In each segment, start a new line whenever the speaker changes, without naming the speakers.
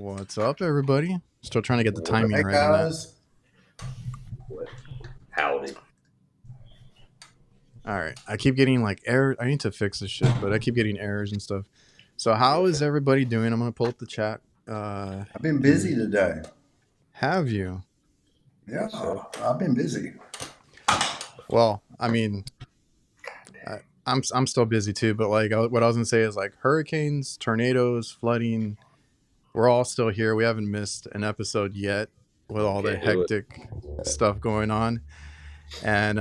What's up, everybody? Still trying to get the timing
Hey
right on that.
guys,
Howdy.
All right. I keep getting like errors. I need to fix this shit, but I keep getting errors and stuff. So how is everybody doing? I'm going to pull up the chat.
I've been busy today.
Have you?
Yeah, I've been busy.
Well, I mean, I'm still busy too, but like what I was going to say is like hurricanes, tornadoes, flooding, we're all still here. We haven't missed an episode yet with all the hectic stuff going on. And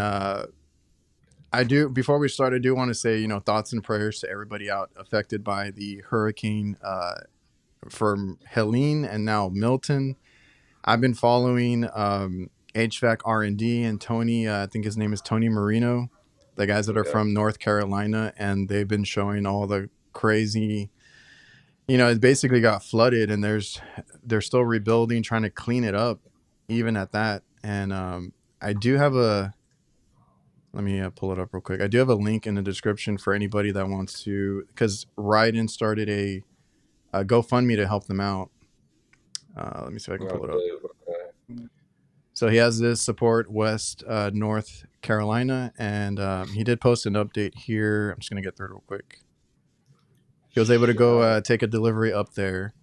before we start, I do want to say, thoughts and prayers to everybody out affected by the hurricane from Helene and now Milton. I've been following HVAC R&D and Tony, I think his name is Tony Marino, the guys that are from North Carolina, and they've been showing all the crazy, it basically got flooded and they're still rebuilding, trying to clean it up, even at that. And I do have let me pull it up real quick. I do have a link in the description for anybody that wants to, because Ryden started a GoFundMe to help them out. Let me see if I can pull it up. So he has this support West North Carolina, and he did post an update here. I'm just going to get through it real quick. He was able to go take a delivery up there,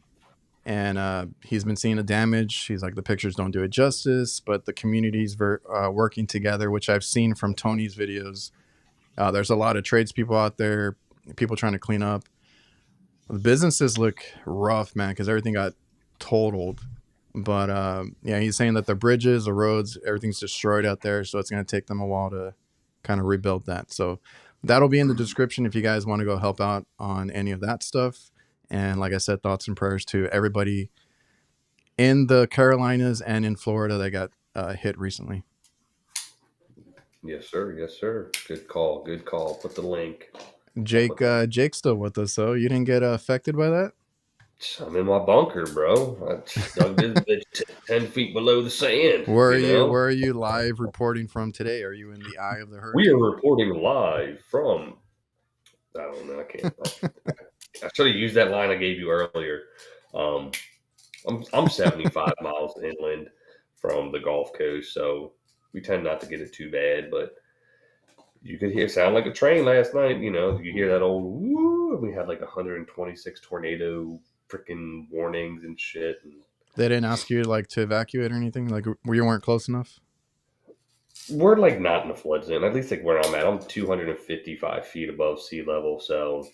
and he's been seeing the damage. He's like, the pictures don't do it justice, but the community's working together, which I've seen from Tony's videos. There's a lot of tradespeople out there, people trying to clean up. The businesses look rough, man, because everything got totaled. But yeah, he's saying that the bridges, the roads, everything's destroyed out there, so it's going to take them a while to kind of rebuild that. So that'll be in the description if you guys want to go help out on any of that stuff. And like I said, thoughts and prayers to everybody in the Carolinas and in Florida that got hit recently.
Yes, sir. Yes, sir. Good call. Good call. Put the link.
Jake's still with us, though. You didn't get affected by that?
I'm in my bunker, bro. I dug this bitch 10 feet below the sand.
Where are you live reporting from today? Are you in the eye of the hurricane?
We are reporting live from, I don't know. I can't. I should have used that line I gave you earlier. I'm 75 miles inland from the Gulf Coast, so we tend not to get it too bad. But you could sound like a train last night. You hear that old woo. We had like 126 tornado freaking warnings and shit. And
they didn't ask you like to evacuate or anything? Like you weren't close enough?
We're like not in the flood zone. At least like where I'm at, I'm 255 feet above sea level, so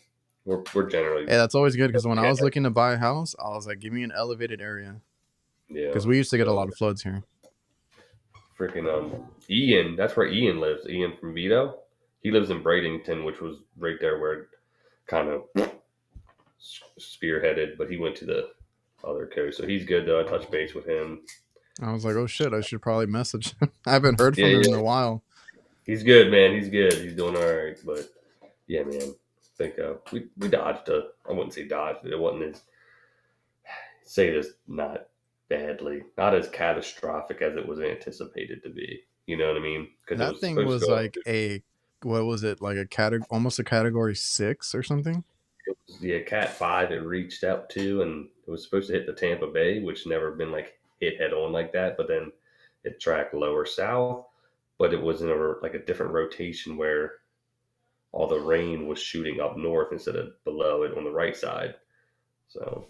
we're generally.
Hey, that's always good, because when I was looking to buy a house, I was like, give me an elevated area.
Yeah,
because we used to get a lot of floods here.
Freaking Ian, that's where Ian lives. Ian from Vito, he lives in Bradenton, which was right there where it kind of spearheaded, but he went to the other coast, so he's good though. I touched base with him.
I was like, oh shit, I should probably message him. I haven't heard from him in a while.
He's good, man. He's good. He's doing all right. But yeah, man, I think we dodged I wouldn't say dodged it. It wasn't as, say this not badly, not as catastrophic as it was anticipated to be. You know what I mean?
That thing was like what was it, like almost a category 6 or something?
It was, yeah, Cat 5 it reached out to, and it was supposed to hit the Tampa Bay, which never been like hit head on like that, but then it tracked lower south, but it was in a different rotation where all the rain was shooting up north instead of below it on the right side. So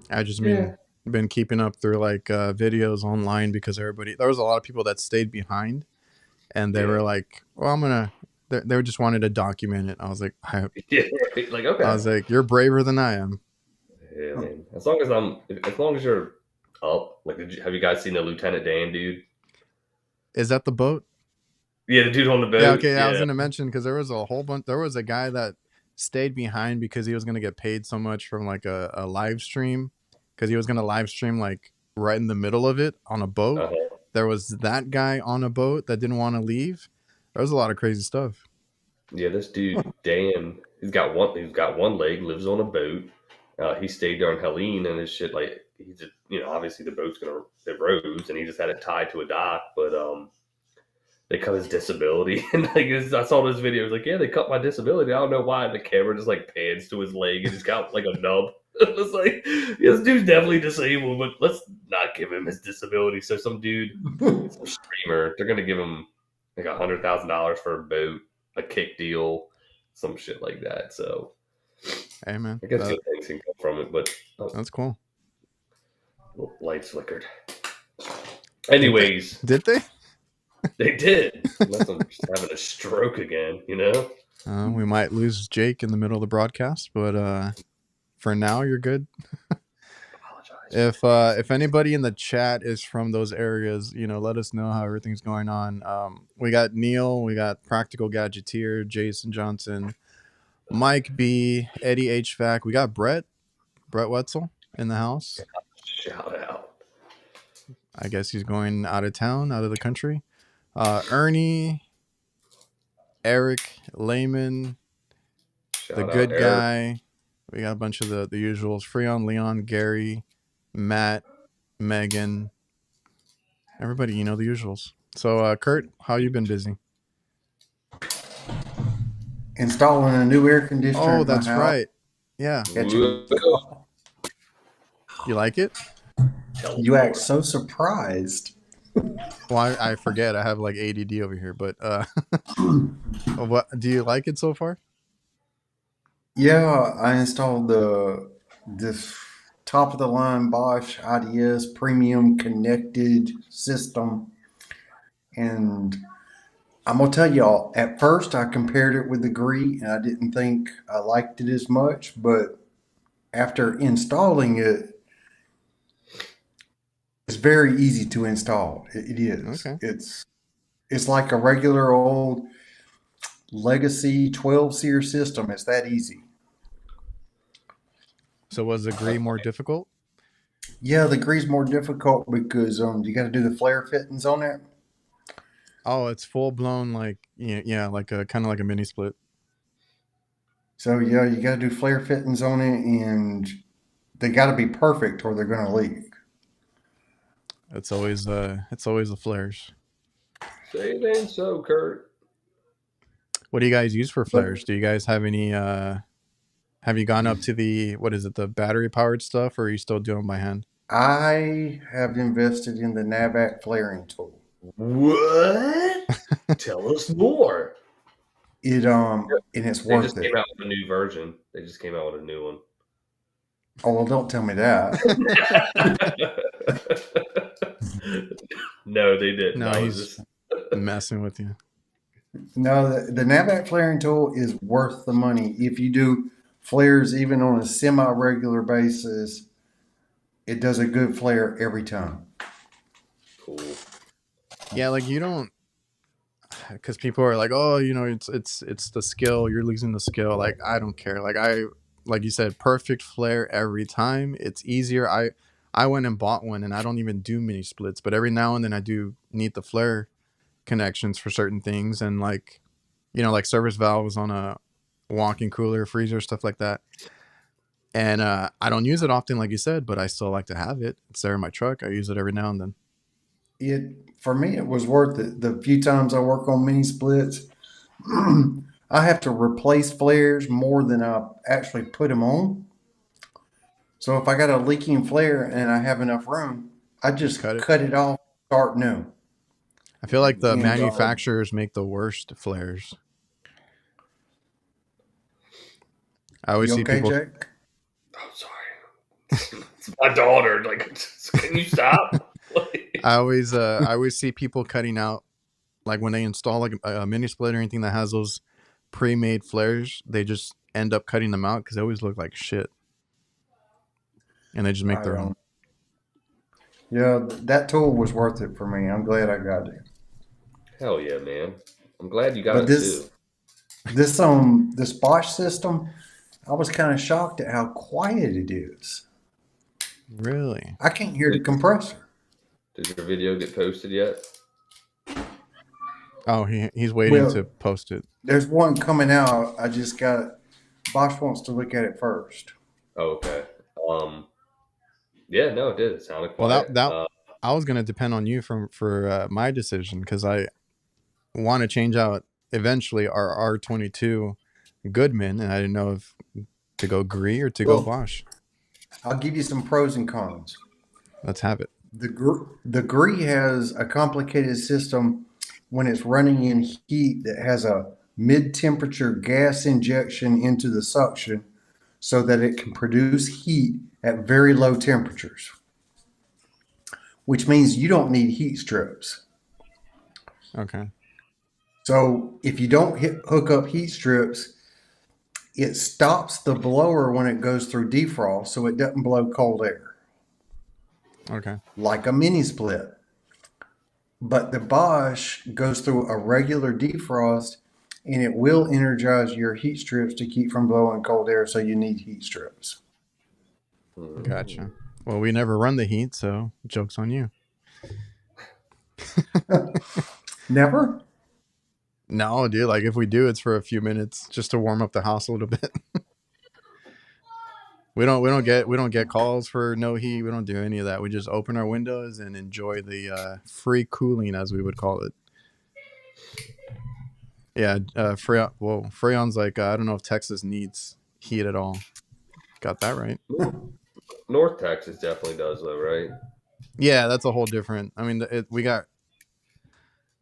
I just been keeping up through like videos online, because there was a lot of people that stayed behind, and they were like, well, they just wanted to document it. I was like,
okay. I
was like, you're braver than I am.
Yeah, man. As long as you're up, like, have you guys seen the Lieutenant Dan dude?
Is that the boat?
Yeah, the dude on the boat.
Yeah, okay. Yeah. I was gonna mention, because there was a whole bunch. There was a guy that stayed behind because he was gonna get paid so much from like a live stream, because he was gonna live stream like right in the middle of it on a boat. Uh-huh. There was that guy on a boat that didn't want to leave. There was a lot of crazy stuff.
Yeah, this dude Dan, he's got one leg, lives on a boat. He stayed there in Helene, and his shit, like, he just, obviously the boat's it rose, and he just had it tied to a dock, but they cut his disability, and like I saw this video, it was like, yeah, they cut my disability. I don't know why. The camera just like pans to his leg, and he's got like a nub. It was like, yeah, this dude's definitely disabled, but let's not give him his disability. So some dude, some streamer, they're gonna give him like $100,000 for a boat, a kick deal, some shit like that. So
Hey man,
I guess good things can come from it, but
that's cool.
Lights flickered. Anyways,
did they?
They did. Unless I'm just having a stroke again, you know?
We might lose Jake in the middle of the broadcast, but for now you're good.
Apologize.
If anybody in the chat is from those areas, let us know how everything's going on. We got Neil, we got Practical Gadgeteer, Jason Johnson, Mike B, Eddie HVAC. We got Brett Wetzel in the house.
Shout out.
I guess he's going out of town, out of the country. Ernie, Eric, Layman, the good guy. We got a bunch of the usuals. Freon, Leon, Gary, Matt, Megan. Everybody, the usuals. So, Kurt, how you been busy?
Installing a new air conditioner.
Oh, that's right. Yeah.
You
like it?
You act so surprised.
Well, I forget. I have like ADD over here, but what do you like it so far?
Yeah, I installed this top of the line Bosch IDS premium connected system, and I'm gonna tell y'all. At first, I compared it with the Gree, and I didn't think I liked it as much. But after installing it, it's very easy to install. It is.
Okay.
It's like a regular old legacy 12-SEER system. It's that easy.
So was the Gree more difficult?
Yeah, the Gree's more difficult because you got to do the flare fittings on it.
Oh, it's full blown like like a kind of like a mini split.
So yeah, you got to do flare fittings on it, and they got to be perfect or they're going to leak.
It's always the flares.
Say it ain't so, Kurt.
What do you guys use for flares? Do you guys have any? Have you gone up to the the battery powered stuff, or are you still doing by hand?
I have invested in the HVAC flaring tool.
What? Tell us more.
And it's worth it.
They just came out with a new version. They just came out with a new one.
Oh, well, don't tell me that.
No, they didn't.
No, he's messing with you.
No, the HVAC flaring tool is worth the money. If you do flares even on a semi-regular basis, it does a good flare every time.
Cool.
Yeah, like you don't, because people are like, oh, it's the skill. You're losing the skill. Like I don't care. Like you said, perfect flare every time. It's easier. I went and bought one, and I don't even do mini splits, but every now and then I do need the flare connections for certain things, and like service valves on a walk-in cooler, freezer, stuff like that. And I don't use it often, like you said, but I still like to have it. It's there in my truck. I use it every now and then.
For me, it was worth it. The few times I work on mini splits, I have to replace flares more than I actually put them on. So if I got a leaking flare and I have enough room, I just cut it off, start new.
I feel like the manufacturers make the worst flares. I always see people.
Jake?
I'm sorry. It's my daughter. Like, can you stop?
I always see people cutting out, like when they install like a mini split or anything that has those pre-made flares, they just end up cutting them out because they always look like shit, and they just make their own.
Yeah, that tool was worth it for me. I'm glad I got it.
Hell yeah, man! I'm glad you got it too.
This Bosch system, I was kind of shocked at how quiet it is.
Really?
I can't hear the compressor.
Did your video get posted yet?
Oh, he's waiting to post it.
There's one coming out. I just got Bosch wants to look at it first.
Oh, okay. Yeah, no, it did. It sounded quiet.
Well, I was gonna depend on you for my decision because I want to change out eventually our R22 Goodman, and I didn't know if to go Gree or to go Bosch.
I'll give you some pros and cons.
Let's have it.
The Gree has a complicated system when it's running in heat that has a mid-temperature gas injection into the suction so that it can produce heat at very low temperatures, which means you don't need heat strips.
Okay.
So if you don't hook up heat strips, it stops the blower when it goes through defrost so it doesn't blow cold air
Okay.
like a mini split. But the Bosch goes through a regular defrost and it will energize your heat strips to keep from blowing cold air, so you need heat strips.
Gotcha. Well, we never run the heat, so joke's on you.
Never?
No, dude. Like if we do, it's for a few minutes just to warm up the house a little bit. We don't get calls for no heat. We don't do any of that. We just open our windows and enjoy the free cooling, as we would call it. Yeah, Freon's like I don't know if Texas needs heat at all. Got that right.
North Texas definitely does, though, right?
Yeah, that's a whole different. I mean, we got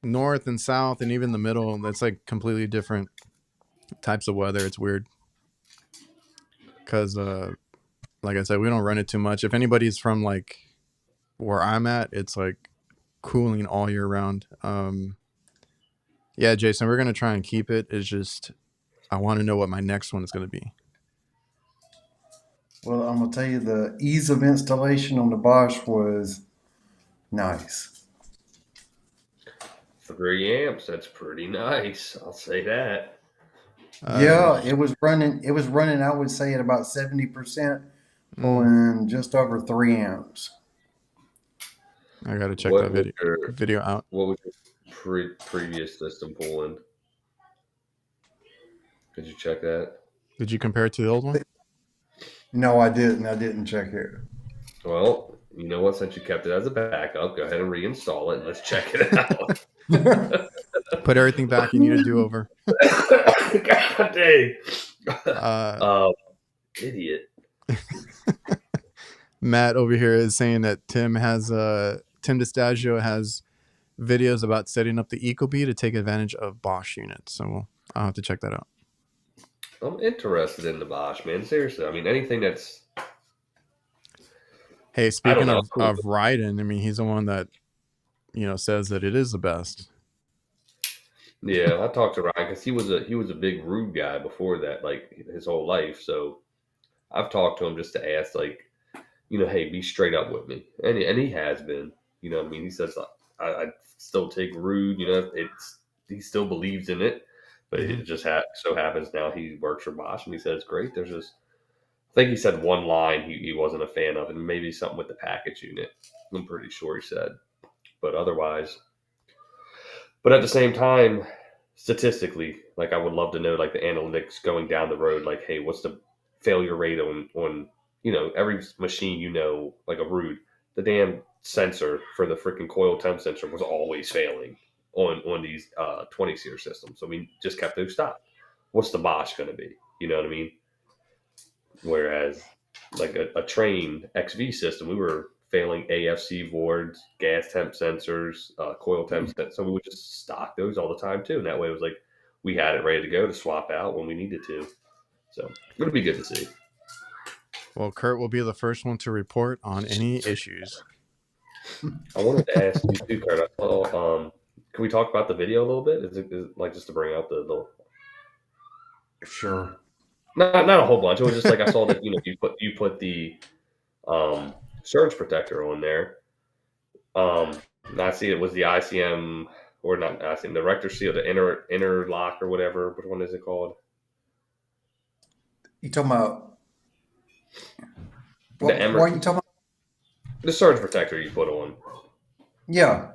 north and south, and even the middle. That's like completely different types of weather. It's weird because, like I said, we don't run it too much. If anybody's from like where I'm at, it's like cooling all year round. Yeah, Jason, we're gonna try and keep it. It's just I want to know what my next one is gonna be.
Well, I'm going to tell you the ease of installation on the Bosch was nice.
3 amps. That's pretty nice. I'll say that.
Yeah, it was running. It was running. I would say at about 70%, pulling just over 3 amps.
I gotta check
What
that
was your
video out.
what was your previous system pulling? Did you check that?
Did you compare it to the old one?
No, I didn't. I didn't check it.
Well, you know what? Since you kept it as a backup, go ahead and reinstall it and let's check it out.
Put everything back. You need a do-over.
God dang. Idiot.
Matt over here is saying that Tim DeStagio has videos about setting up the Ecobee to take advantage of Bosch units. So I'll have to check that out.
I'm interested in the Bosch, man. Seriously. I mean, anything that's...
Hey, speaking of Ryden, I mean, he's the one that, says that it is the best.
Yeah, I talked to Ryan because he was a big rude guy before that, like his whole life. So I've talked to him just to ask, like, hey, be straight up with me, and he has been. You know what I mean? He says I still take rude. He still believes in it, but it just so happens now he works for Bosch, and he says great. There's just I think he said one line he wasn't a fan of, and maybe something with the package unit. I'm pretty sure he said, but otherwise. But at the same time, statistically, like I would love to know, like the analytics going down the road, like, hey, what's the failure rate on every machine, like a Rude, the damn sensor for the freaking coil temp sensor was always failing on these 20 SEER systems. So we just kept those stopped. What's the Bosch going to be? You know what I mean? Whereas like a train XV system, we were failing AFC boards, gas temp sensors, coil temp sensors. So we would just stock those all the time too. And that way it was like we had it ready to go to swap out when we needed to. So it'll be good to see.
Well, Kurt will be the first one to report on any issues.
I wanted to ask you too, Kurt. I saw, can we talk about the video a little bit? Is it like just to bring out the
Sure.
Not a whole bunch. It was just like I saw that you put the surge protector on there. I see it was the ICM or not ICM, the Rector seal, the inner lock or whatever. Which one is it called?
You talking about what are you talking about?
The surge protector you put on.
Yeah.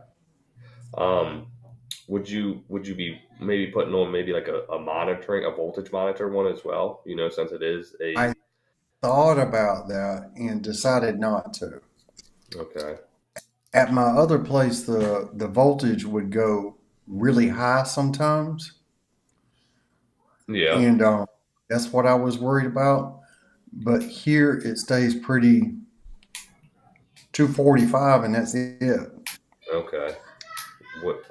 Would you be maybe putting on maybe like a voltage monitor one as well? Since it is
I thought about that and decided not to.
Okay.
At my other place, the voltage would go really high sometimes.
Yeah.
And that's what I was worried about. but here it stays pretty 245, and that's it.
Okay. What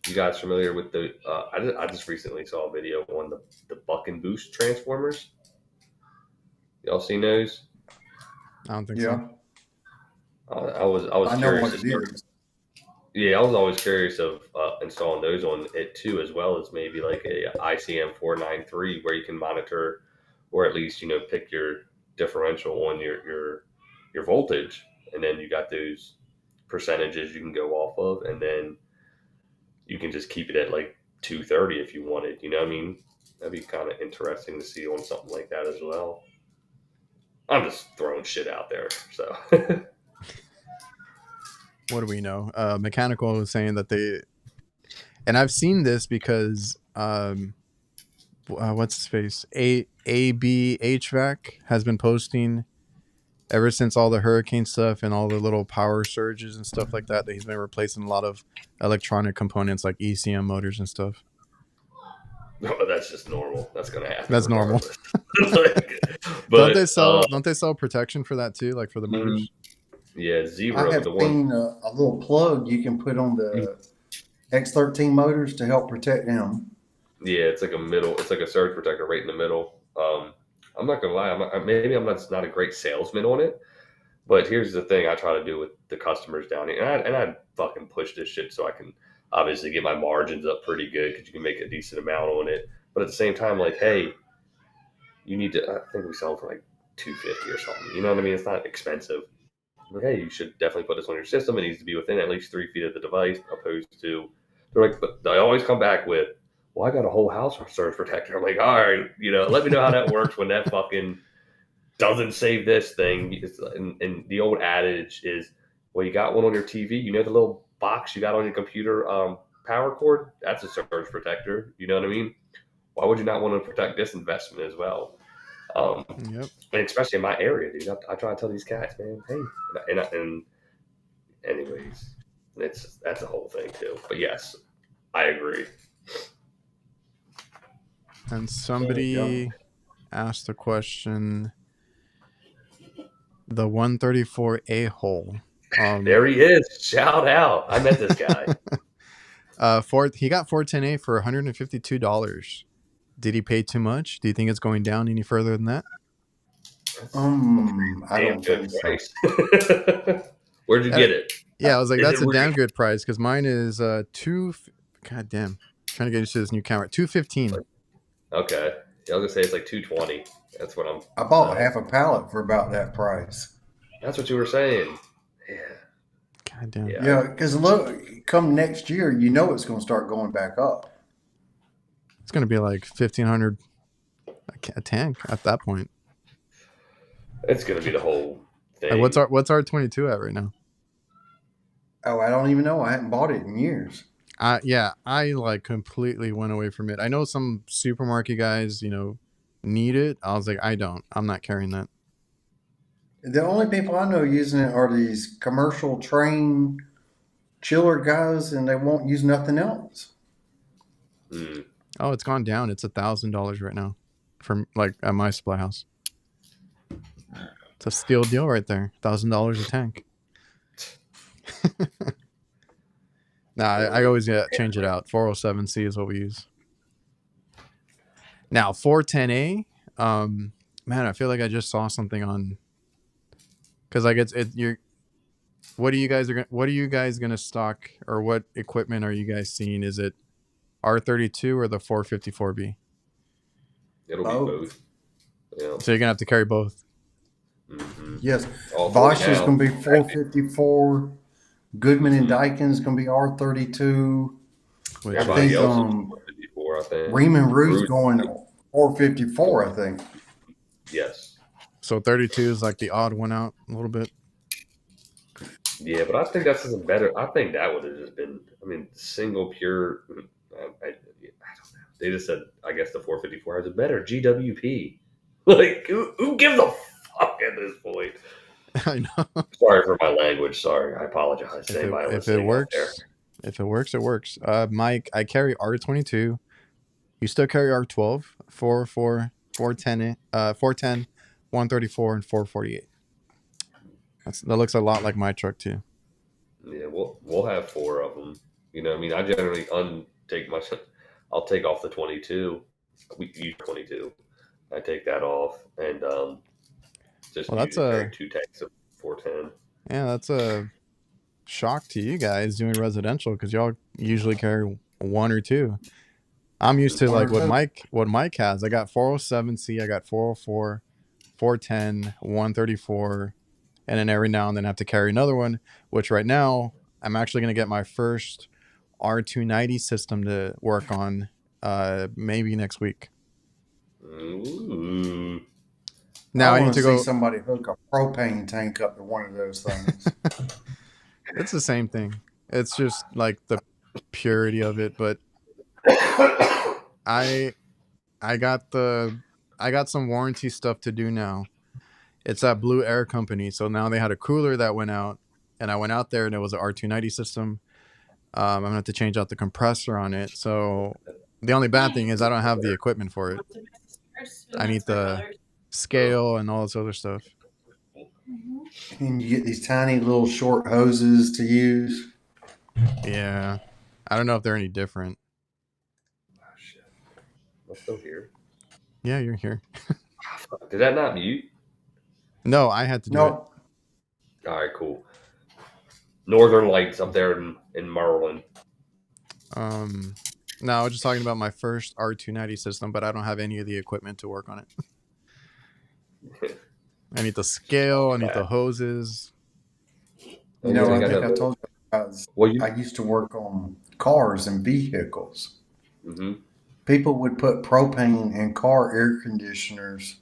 you guys familiar with the? I just recently saw a video on the buck and boost transformers. Y'all seen those?
I don't think so.
Yeah,
I was
I know
curious
what
to
it
start.
is.
Yeah, I was always curious of installing those on it too, as well as maybe like a ICM 493 where you can monitor, or at least pick your differential on your voltage, and then you got those percentages you can go off of, and then you can just keep it at like 230 if you wanted. You know what I mean? That'd be kind of interesting to see on something like that as well. I'm just throwing shit out there. So,
What do we know? Mechanical was saying that they, and I've seen this because what's his face? AB HVAC has been posting ever since all the hurricane stuff and all the little power surges and stuff like that. That he's been replacing a lot of electronic components like ECM motors and stuff.
no, that's just normal. That's gonna happen
That's normal.
regardless. Like,
Don't
but
they sell? Don't they sell protection for that too, like for the
mhm,
motors?
yeah,
I
zero.
have
The one.
seen a little plug you can put on the X13 motors to help protect them.
Yeah, it's like a middle. It's like a surge protector right in the middle. I'm not gonna lie. Maybe I'm not a great salesman on it, but here's the thing: I try to do with the customers down here, and I fucking push this shit so I can obviously get my margins up pretty good because you can make a decent amount on it. But at the same time, like, hey, you need to. I think we sell it for like 250 or something. You know what I mean? It's not expensive. Like, hey, you should definitely put this on your system. It needs to be within at least 3 feet of the device, opposed to they're like, but they always come back with, well, I got a whole house surge protector. I'm like, all right, let me know how that works when that fucking doesn't save this thing. And the old adage is, well, you got one on your TV, the little box you got on your computer power cord? That's a surge protector. You know what I mean? Why would you not want to protect this investment as well? Um,
Yep.
and especially in my area, dude. I try to tell these cats, man, hey, and anyways, that's a whole thing too. But yes, I agree.
And
Yeah.
somebody asked a question. The 134 a hole.
There he is. Shout out! I met this guy.
He got 410A for $152. Did he pay too much? Do you think it's going down any further than that?
I
Damn
don't
good
think so.
price. Where'd you get it?
Yeah, I was like,
Is
that's
it
a
real?
damn good price because mine is God damn, trying to get used to this new camera. 215.
Okay, yeah, I was gonna say it's like 220. That's what I'm.
I bought half a pallet for about that price.
That's what you were saying. Yeah,
God damn.
yeah.
Yeah, because look, come next year, you know it's going to start going back up.
It's gonna be like 1,500 a tank at that point.
It's gonna be the whole thing.
Like, what's our 22 at right now?
Oh, I don't even know. I hadn't bought it in years.
Yeah, I like completely went away from it. I know some supermarket guys, need it. I was like, I don't. I'm not carrying that.
The only people I know using it are these commercial train chiller guys, and they won't use nothing else.
Mm.
Oh, it's gone down. It's $1,000 right now, from like at my supply house. It's a steal deal right there. $1,000 a tank. Nah, I always change it out. 407C is what we use. Now 410A. Man, I feel like I just saw something on. Because like you're. What are you guys gonna stock, or what equipment are you guys seeing? Is it R32 or the 454B?
It'll be
Both.
both. Yeah.
So you're gonna have to carry both.
Mm-hmm.
Yes,
All
Bosch
40
is
now.
going to be 454. Goodman and Daikin is going to be R32.
Which
I
Everybody
think
else is 54, I think.
Riemann Root's
Root-
going 454, I think.
Yes.
so 32 is like the odd one out a little bit.
Yeah, but I think that's just a better. I think that would have just been. I mean, single pure. I don't know. They just said, I guess the 454 has a better GWP. Like, who gives a fuck at this point?
I know.
Sorry for my language. Sorry, I apologize to
If
anybody
it
listening out there.
works, it works. Mike, I carry R22. You still carry R12, 410, 410, 134, and 448. That looks a lot like my truck too.
Yeah, we'll have 4 of them. You know, I mean, I generally I'll take off the 22. We use 22. I take that off and just
Well,
usually carry 2 tanks of 410.
yeah, that's a shock to you guys doing residential because y'all usually carry 1 or 2. I'm used to like what Mike has. I got 407C, I got 404, 410, 134, and then every now and then I have to carry another one, which right now I'm actually going to get my first R290 system to work on maybe next week.
Ooh.
Now I need
want
to
see
go.
somebody hook a propane tank up to one of those things.
It's the same thing. It's just like the purity of it, but I got some warranty stuff to do now. It's that Blue Air company. So now they had a cooler that went out, and I went out there and it was an R290 system. I'm gonna have to change out the compressor on it. So the only bad thing is I don't have the equipment for it. I need the scale and all this other stuff.
And you get these tiny little short hoses to use.
Yeah, I don't know if they're any different.
Oh, shit. I'm still here.
Yeah, you're here.
Did that not mute?
No, I had to do it.
All right, cool. Northern Lights up there in Maryland.
No, I was just talking about my first R290 system, but I don't have any of the equipment to work on it. I need the scale. I need the hoses.
You know, I think I told you I used to work on cars and vehicles.
Mm-hmm.
People would put propane in car air conditioners,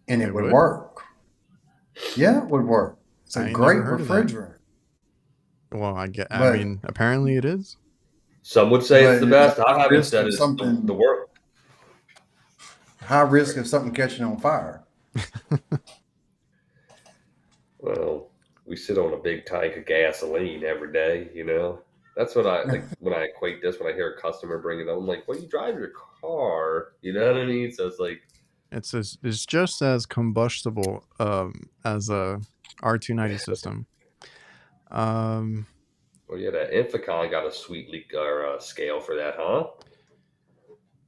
and it would work. Yeah, it would work. It's a great refrigerant.
Well, I mean, apparently it is.
Some would say it's the best. I haven't said it's the worst.
High risk of something catching on fire.
Well, we sit on a big tank of gasoline every day, you know. That's what I like when I equate this. When I hear a customer bring it up, I'm like, "Well, you drive your car," you know what I mean? So it's like
it's just as combustible as a R290 system.
Well, yeah, that Inficon got a sweet leak or scale for that, huh?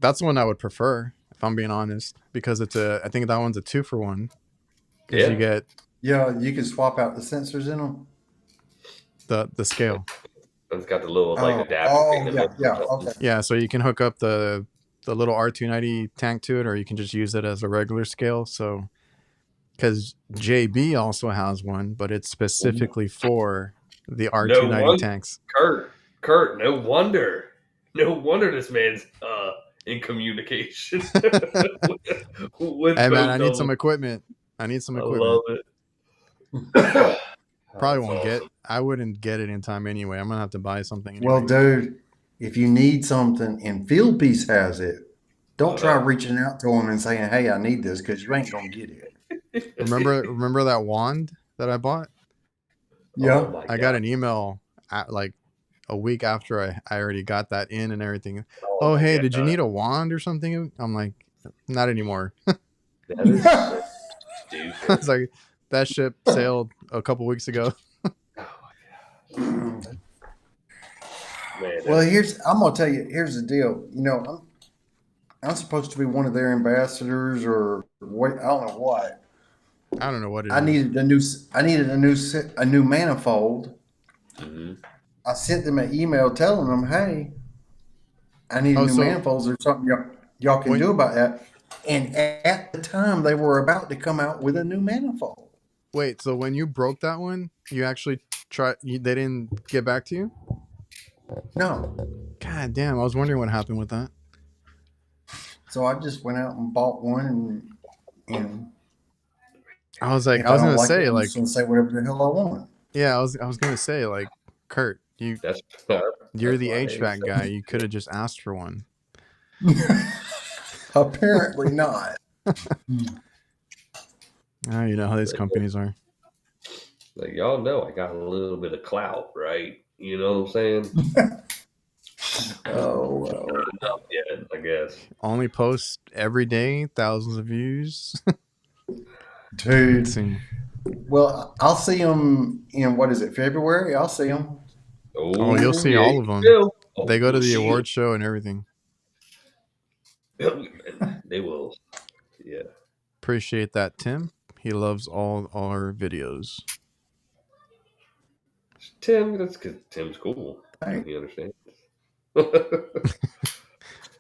That's the one I would prefer, if I'm being honest, because I think that one's a 2-for-1.
Yeah.
You get.
Yeah, you can swap out the sensors in them.
The scale.
It's got the little adapter.
Okay.
Yeah, so you can hook up the little R290 tank to it, or you can just use it as a regular scale. So, because JB also has one, but it's specifically for the R290 tanks.
Kurt, no wonder this man's in communication.
Hey man, I need some equipment. I love
it.
I wouldn't get it in time anyway. I'm gonna have to buy something anyway.
Well, dude, if you need something and Field Piece has it, don't try reaching out to them and saying, "Hey, I need this," because you ain't gonna get it.
Remember that wand that I bought?
Yeah.
Oh
I got an email like a week after I already got that in and everything. Oh hey, did you need a wand or something? I'm like, not anymore.
That is so stupid.
It's like that ship sailed a couple weeks ago.
Man,
well, I'm gonna tell you. Here's the deal. You know, I'm supposed to be one of their ambassadors, or what? I don't know what.
I don't know what it is.
I needed a new manifold.
Mm-hmm.
I sent them an email telling them, "Hey, I need new manifolds or something y'all can do about that." And at the time, they were about to come out with a new manifold.
Wait, so when you broke that one, you actually tried? They didn't get back to you?
No.
God damn! I was wondering what happened with that.
So I just went out and bought one, and
I was like, I was gonna say
whatever the hell I want.
Yeah, I was gonna say, like, Kurt, you're the HVAC guy. You could have just asked for one.
Apparently not.
You know how these companies are.
Like, y'all know I got a little bit of clout, right? You know what I'm saying?
Oh, well.
out yet, I guess.
Only post every day, thousands of views. Let's
Dude.
see.
Well, I'll see them in what is it, February? I'll see them.
Oh, you'll
Oh,
see
yeah,
all
you
of them.
will.
They
Oh,
go to
you'll
the
see
award show and everything.
it. They will. Yeah.
Appreciate that, Tim. He loves all our videos.
Tim, that's because Tim's cool.
Hey,
He understands.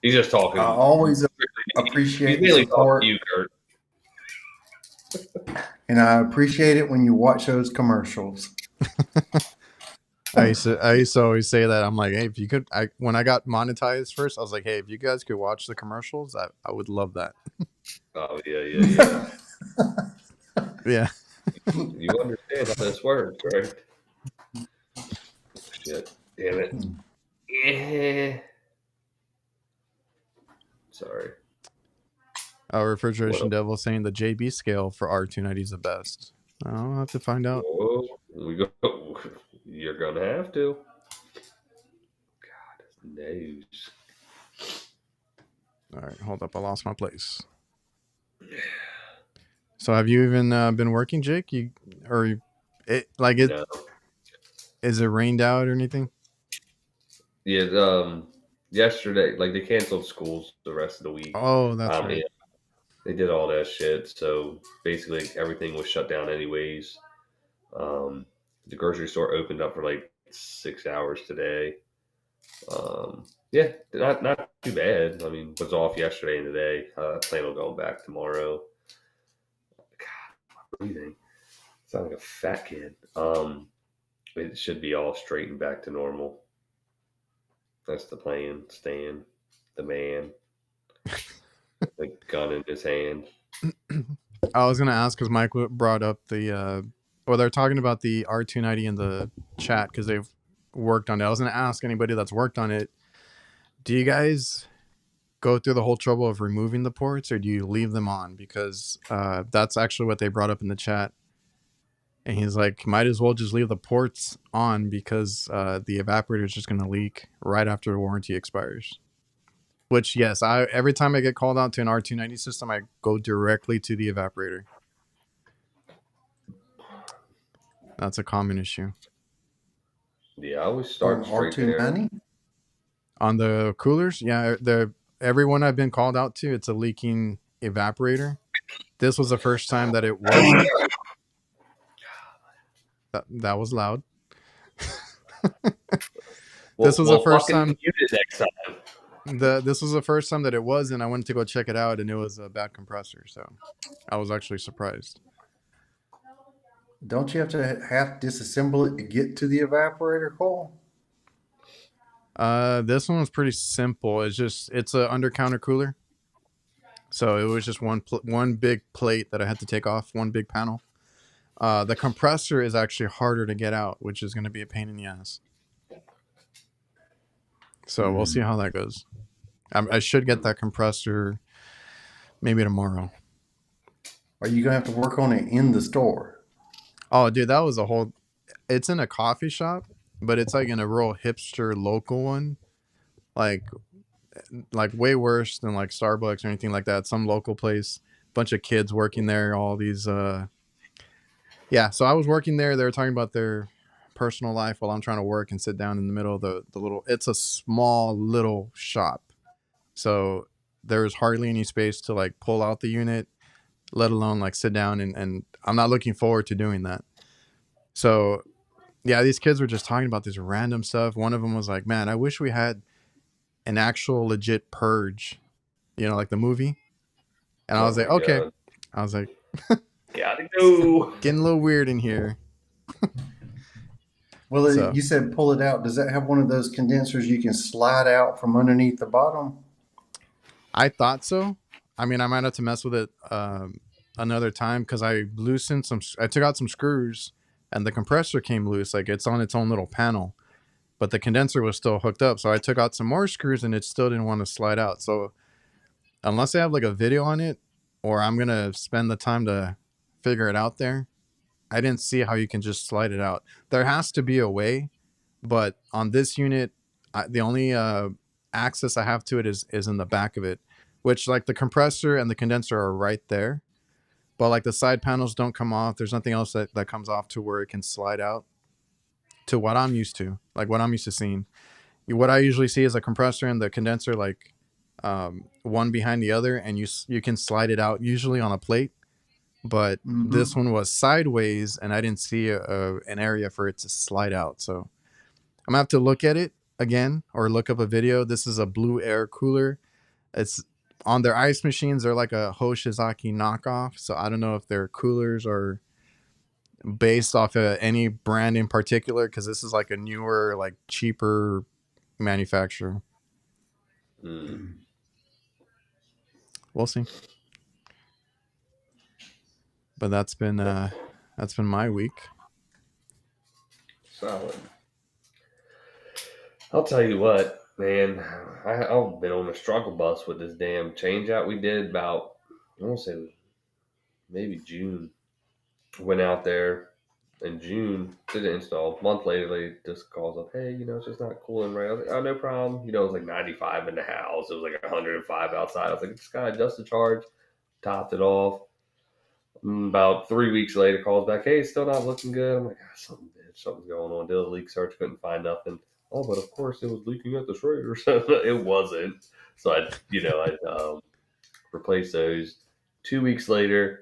He's just
I
talking.
always
He's
appreciate the
mainly talking to
support,
you, Kurt.
and I appreciate it when you watch those commercials.
I used to always say that. I'm like, hey, if you could, when I got monetized first, I was like, hey, if you guys could watch the commercials, I would love that.
Oh, yeah.
Yeah.
You understand how this works, right? Shit. Damn it. Yeah. Sorry.
Our
What
refrigeration
else?
devil saying the JB scale for R290 is the best. I'll have to find out.
Whoa. We go. You're going to have to. God, nose.
All right, hold up. I lost my place. So have you even been working, Jake? No. Is it rained out or anything?
Yeah, yesterday, like they canceled schools the rest of the week.
Oh, that's right.
Yeah, they did all that shit. So basically, everything was shut down anyways. The grocery store opened up for like 6 hours today. Yeah, not too bad. I mean, was off yesterday and today. Plan on going back tomorrow. God, my breathing. Sound like a fat kid. It should be all straightened back to normal. That's the plan. Stan, the man, the gun in his hand.
I was gonna ask because Mike brought up they're talking about the R290 in the chat because they've worked on it. I was gonna ask anybody that's worked on it, do you guys go through the whole trouble of removing the ports or do you leave them on? Because that's actually what they brought up in the chat. And he's like, might as well just leave the ports on because the evaporator is just going to leak right after the warranty expires. Which, yes, every time I get called out to an R290 system, I go directly to the evaporator. That's a common issue.
Yeah, I always start
On
straight there.
R290?
On the coolers, yeah, everyone I've been called out to, it's a leaking evaporator. This was the first time that it wasn't. That was loud. This was the first time.
Next time.
This was the first time that it was, and I went to go check it out, and it was a bad compressor. So I was actually surprised.
Don't you have to disassemble it to get to the evaporator, Cole?
This one was pretty simple. It's a under counter cooler. So it was just one big plate that I had to take off, one big panel. The compressor is actually harder to get out, which is going to be a pain in the ass. So we'll see how that goes. I should get that compressor maybe tomorrow.
Are you going to have to work on it in the store?
Oh, dude, that was it's in a coffee shop, but it's like in a real hipster local one. Like way worse than like Starbucks or anything like that. Some local place, bunch of kids working there, all these, yeah. So I was working there. They were talking about their personal life while I'm trying to work and sit down in the middle of the little, it's a small little shop. So there's hardly any space to like pull out the unit, let alone like sit down. And I'm not looking forward to doing that. So yeah, these kids were just talking about this random stuff. One of them was like, man, I wish we had an actual legit purge, like the movie. And I was like, okay. God. I was like,
gotta go.
Getting a little weird in here.
Well, you said pull it out. Does that have one of those condensers you can slide out from underneath the bottom?
I thought so. I mean, I might have to mess with it another time because I took out some screws and the compressor came loose. Like it's on its own little panel, but the condenser was still hooked up. So I took out some more screws and it still didn't want to slide out. So unless I have like a video on it or I'm going to spend the time to figure it out there, I didn't see how you can just slide it out. There has to be a way, but on this unit, the only access I have to it is in the back of it, which like the compressor and the condenser are right there, but like the side panels don't come off. There's nothing else that comes off to where it can slide out to what I'm used to, like what I'm used to seeing. What I usually see is a compressor and the condenser like one behind the other, and you can slide it out usually on a plate. But this one was sideways, and I didn't see an area for it to slide out. So I'm gonna have to look at it again or look up a video. This is a blue air cooler. It's on their ice machines. They're like a Hoshizaki knockoff. So I don't know if their coolers are based off of any brand in particular, because this is like a newer, like cheaper manufacturer. We'll see. But that's been my week.
Solid. I'll tell you what, man. I've been on a struggle bus with this damn change out we did about, I want to say maybe June. Went out there in June, did the install. A month later, they just calls up, hey, it's just not cooling right. I was like, oh, no problem. It was like 95 in the house. It was like 105 outside. I was like, just got to adjust the charge, topped it off. About 3 weeks later, calls back, hey, it's still not looking good. I'm like, something's going on. Did a leak search, couldn't find nothing. Oh, but of course it was leaking at the Schrader. It wasn't. So I replaced those. 2 weeks later,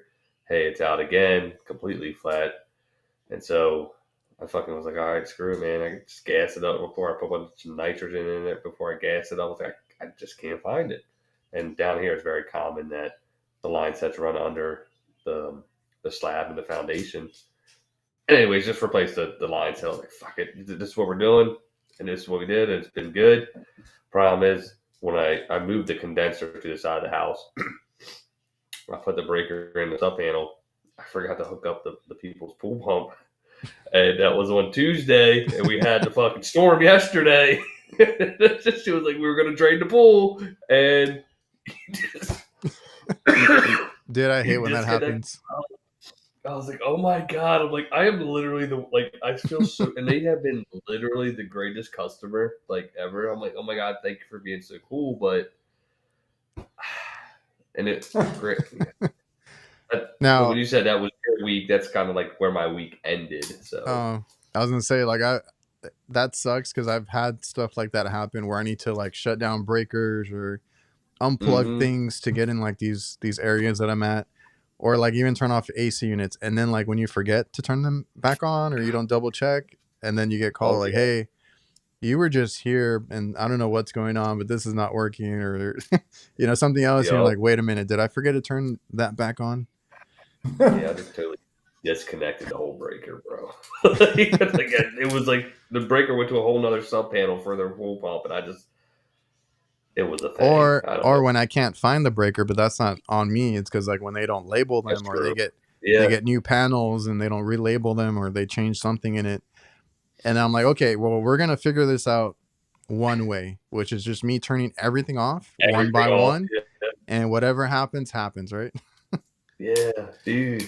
hey, it's out again, completely flat. And so I fucking was like, all right, screw it, man. I just gas it up before I put a bunch of nitrogen in it before I gas it up. I was like, I just can't find it. And down here, it's very common that the line sets run under the slab and the foundation. And anyways, just replace the line set. I was like, fuck it. This is what we're doing. And this is what we did. And it's been good. Problem is, when I moved the condenser to the side of the house, I put the breaker in the sub panel. I forgot to hook up the people's pool pump. And that was on Tuesday. And we had the fucking storm yesterday. She was like, we were going to drain the pool. And
Dude, I hate when that happens.
I was like, oh my God. I'm like, I am literally I feel so, and they have been literally the greatest customer ever. I'm like, oh my God, thank you for being so cool. But, and it's great. Now, when you said that was your week, that's kind of like where my week ended. So,
I was going to say, that sucks because I've had stuff like that happen where I need to shut down breakers or unplug things to get in these areas that I'm at, or even turn off AC units, and then when you forget to turn them back on or you don't double check, and then you get called hey, you were just here and I don't know what's going on, but this is not working, or something else. Yep. You're like, wait a minute, did I forget to turn that back on?
Yeah, I just totally disconnected the whole breaker, bro. It was like the breaker went to a whole nother sub panel for their pool pump, and it was a thing.
Or when I can't find the breaker, but that's not on me. It's because when they don't label them, or they get new panels and they don't relabel them, or they change something in it. And I'm like, okay, well, we're gonna figure this out one way, which is just me turning everything off one by one, and whatever happens, right?
Yeah, dude,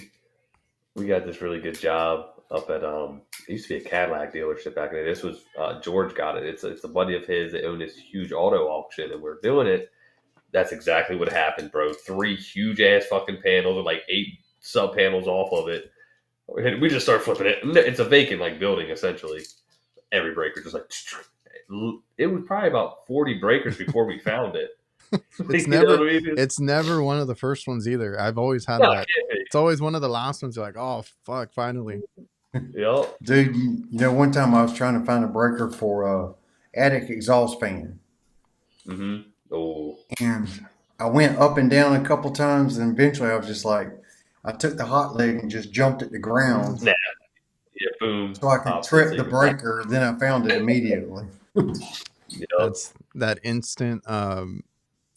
we got this really good job up at it used to be a Cadillac dealership back in the day. This was George got it. It's a buddy of his that owned this huge auto auction, and we're doing it. That's exactly what happened, bro. 3 huge ass fucking panels with 8 sub panels off of it. We just start flipping it. It's a vacant building essentially. Every breaker just it was probably about 40 breakers before we found it.
It's never one of the first ones either. I've always had that. It's always one of the last ones. You're like, oh fuck, finally.
Yep.
Dude, one time I was trying to find a breaker for attic exhaust fan.
Mm-hmm. Oh.
And I went up and down a couple times, and eventually I was just like, I took the hot leg and just jumped at the ground.
Snap. Yeah, boom.
So I could trip the breaker. Then I found it immediately.
Yep.
That's that instant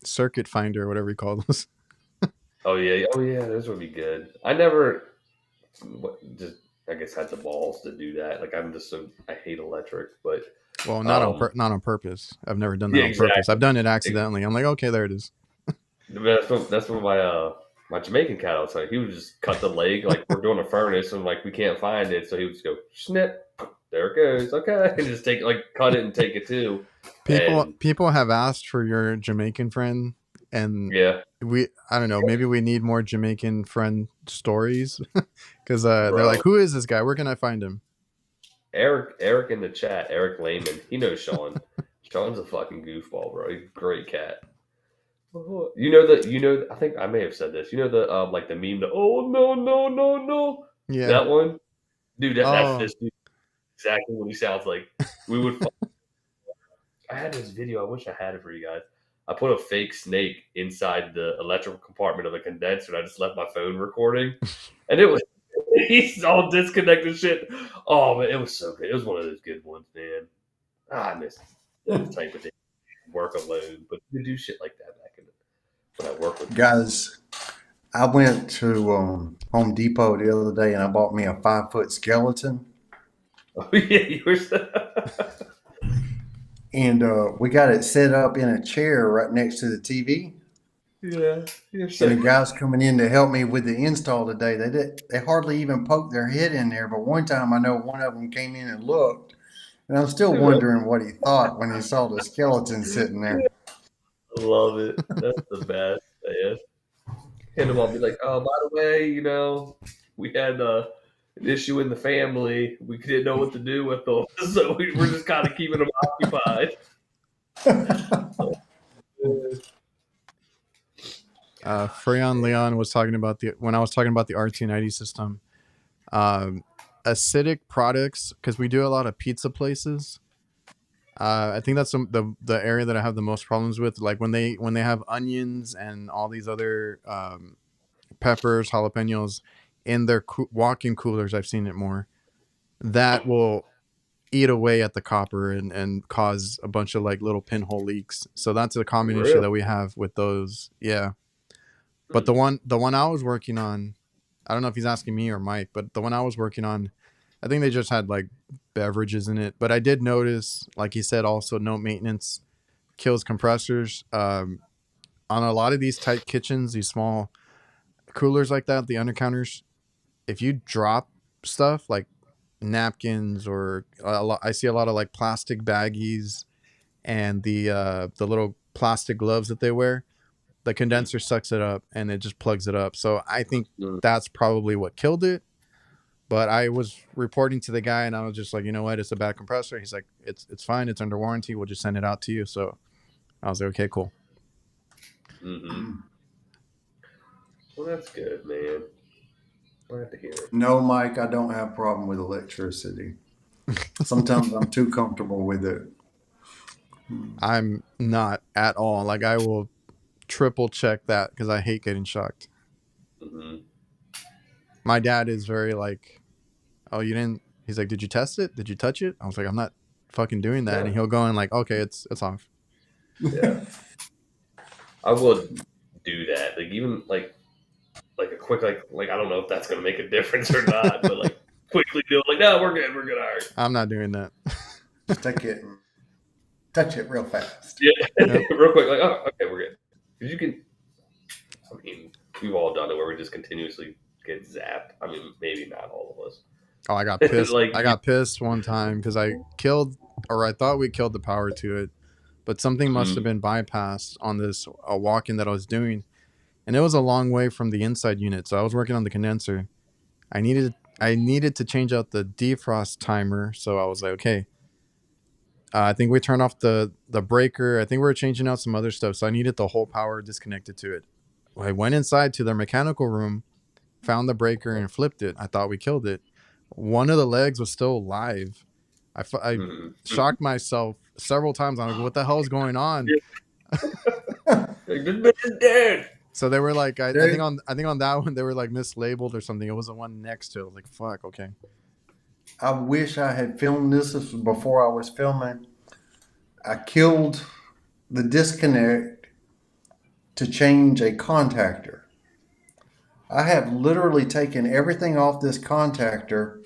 circuit finder, or whatever you call those.
Oh yeah, those would be good. I never I guess had the balls to do that. I hate electric, but
not on purpose. I've never done that on purpose. I've done it accidentally. I'm like, okay, there it is.
That's what my Jamaican cat was like. He would just cut the leg we're doing a furnace and we can't find it, so he would just go snip, there it goes. Okay, and just cut it and take it too. And
People have asked for your Jamaican friend, and
yeah,
I don't know, maybe we need more Jamaican friend stories because they're
bro,
like, who is this guy? Where can I find him?
Eric in the chat, Eric Lehman, he knows Sean. Sean's a fucking goofball, bro. He's a great cat. I think I may have said this. You know the like the meme, the oh no no no no,
Yeah.
that one, dude. That's
Oh,
this dude. Exactly what he sounds like. We would. I had this video. I wish I had it for you guys. I put a fake snake inside the electrical compartment of the condenser, and I just left my phone recording, and it was he's all disconnected shit. Oh man, it was so good. It was one of those good ones, man. I miss that type of thing. Work alone, but you do shit like that back in the, when I work with
Guys, I went to Home Depot the other day and I bought me a 5-foot skeleton.
Oh yeah, you were.
And we got it set up in a chair right next to the TV.
Yeah, you're
And
so.
the guys coming in to help me with the install today, they hardly even poked their head in there. But one time I know one of them came in and looked, and I'm still wondering what he thought when he saw the skeleton sitting there.
I love it. That's the best. Man. Hit him up, be like, oh, by the way, we had an issue in the family. We didn't know what to do with them, so we're just kind of keeping them occupied.
Freon Leon was talking about when I was talking about the RT90 system, acidic products, because we do a lot of pizza places. I think that's the area that I have the most problems with. Like when they have onions and all these other peppers, jalapenos in their walk-in coolers. I've seen it more. That will eat away at the copper and cause a bunch of like little pinhole leaks. So that's a common issue
Really?
that we have with those. Yeah. But the one I was working on, I don't know if he's asking me or Mike, but the one I was working on, I think they just had like beverages in it. But I did notice, like he said, also no maintenance kills compressors. On a lot of these tight kitchens, these small coolers like that, the undercounters, if you drop stuff like napkins or I see a lot of like plastic baggies and the little plastic gloves that they wear, the condenser sucks it up and it just plugs it up. So I think that's probably what killed it. But I was reporting to the guy and I was just like, you know what, it's a bad compressor. He's like, it's fine, it's under warranty, we'll just send it out to you. So I was like, okay, cool.
Mm-hmm. Well, that's good, man. Glad to hear it.
No, Mike, I don't have a problem with electricity. Sometimes I'm too comfortable with it.
I'm not at all. Like I will triple check that because I hate getting shocked.
Mm-hmm.
My dad is very like, oh, you didn't. He's like, did you test it? Did you touch it? I was like, I'm not fucking doing that.
Yeah.
And he'll go in like, okay, it's off.
Yeah, I would do that. Like even like a quick like I don't know if that's gonna make a difference or not, but like quickly do it. Like no, we're good, all right.
I'm not doing that.
Just take it and touch it real fast.
Yeah,
Yep.
real quick. Like oh, okay, we're good. Because you can. I mean, we've all done it where we just continuously get zapped. I mean, maybe not all of us.
Oh, I got pissed.
Like
I got pissed one time because I thought we killed the power to it, but something must have been bypassed on this walk-in that I was doing, and it was a long way from the inside unit. So I was working on the condenser. I needed to change out the defrost timer. So I was like, okay. I think we turned off the breaker. I think we were changing out some other stuff. So I needed the whole power disconnected to it. I went inside to their mechanical room, found the breaker and flipped it. I thought we killed it. One of the legs was still live. I shocked myself several times. I'm like, what the hell is going on?
this bitch is dead.
So they were like, I think on that one, they were like mislabeled or something. It was the one next to it. I was like, fuck, okay.
I wish I had filmed this. This was before I was filming. I killed the disconnect to change a contactor. I have literally taken everything off this contactor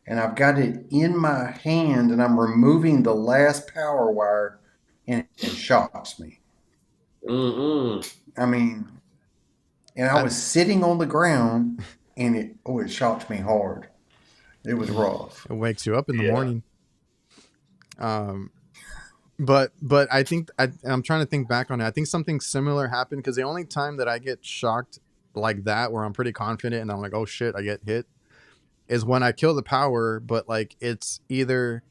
and I've got it in my hand and I'm removing the last power wire and it shocks me. I mean, and I was sitting on the ground and it shocked me hard. It was rough.
It wakes you up in the
Yeah.
morning. But I think I'm trying to think back on it. I think something similar happened because the only time that I get shocked like that, where I'm pretty confident and I'm like, oh shit, I get hit, is when I kill the power, but like it's either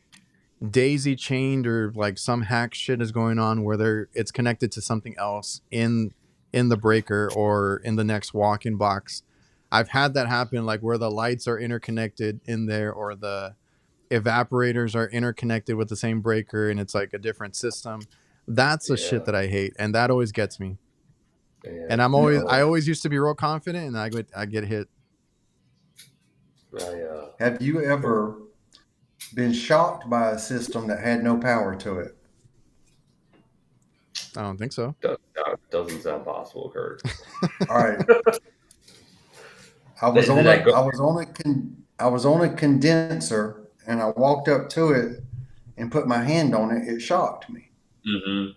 daisy chained or like some hack shit is going on where it's connected to something else in the breaker or in the next walk-in box. I've had that happen, like where the lights are interconnected in there or the evaporators are interconnected with the same breaker and it's like a different system. That's the shit that I hate, and that always gets me.
Yeah.
And I always used to be real confident, and I get hit.
Have you ever been shocked by a system that had no power to it?
I don't think so.
Doesn't sound possible, Kurt.
All right. I was on a condenser, and I walked up to it and put my hand on it. It shocked me.
Mm-hmm.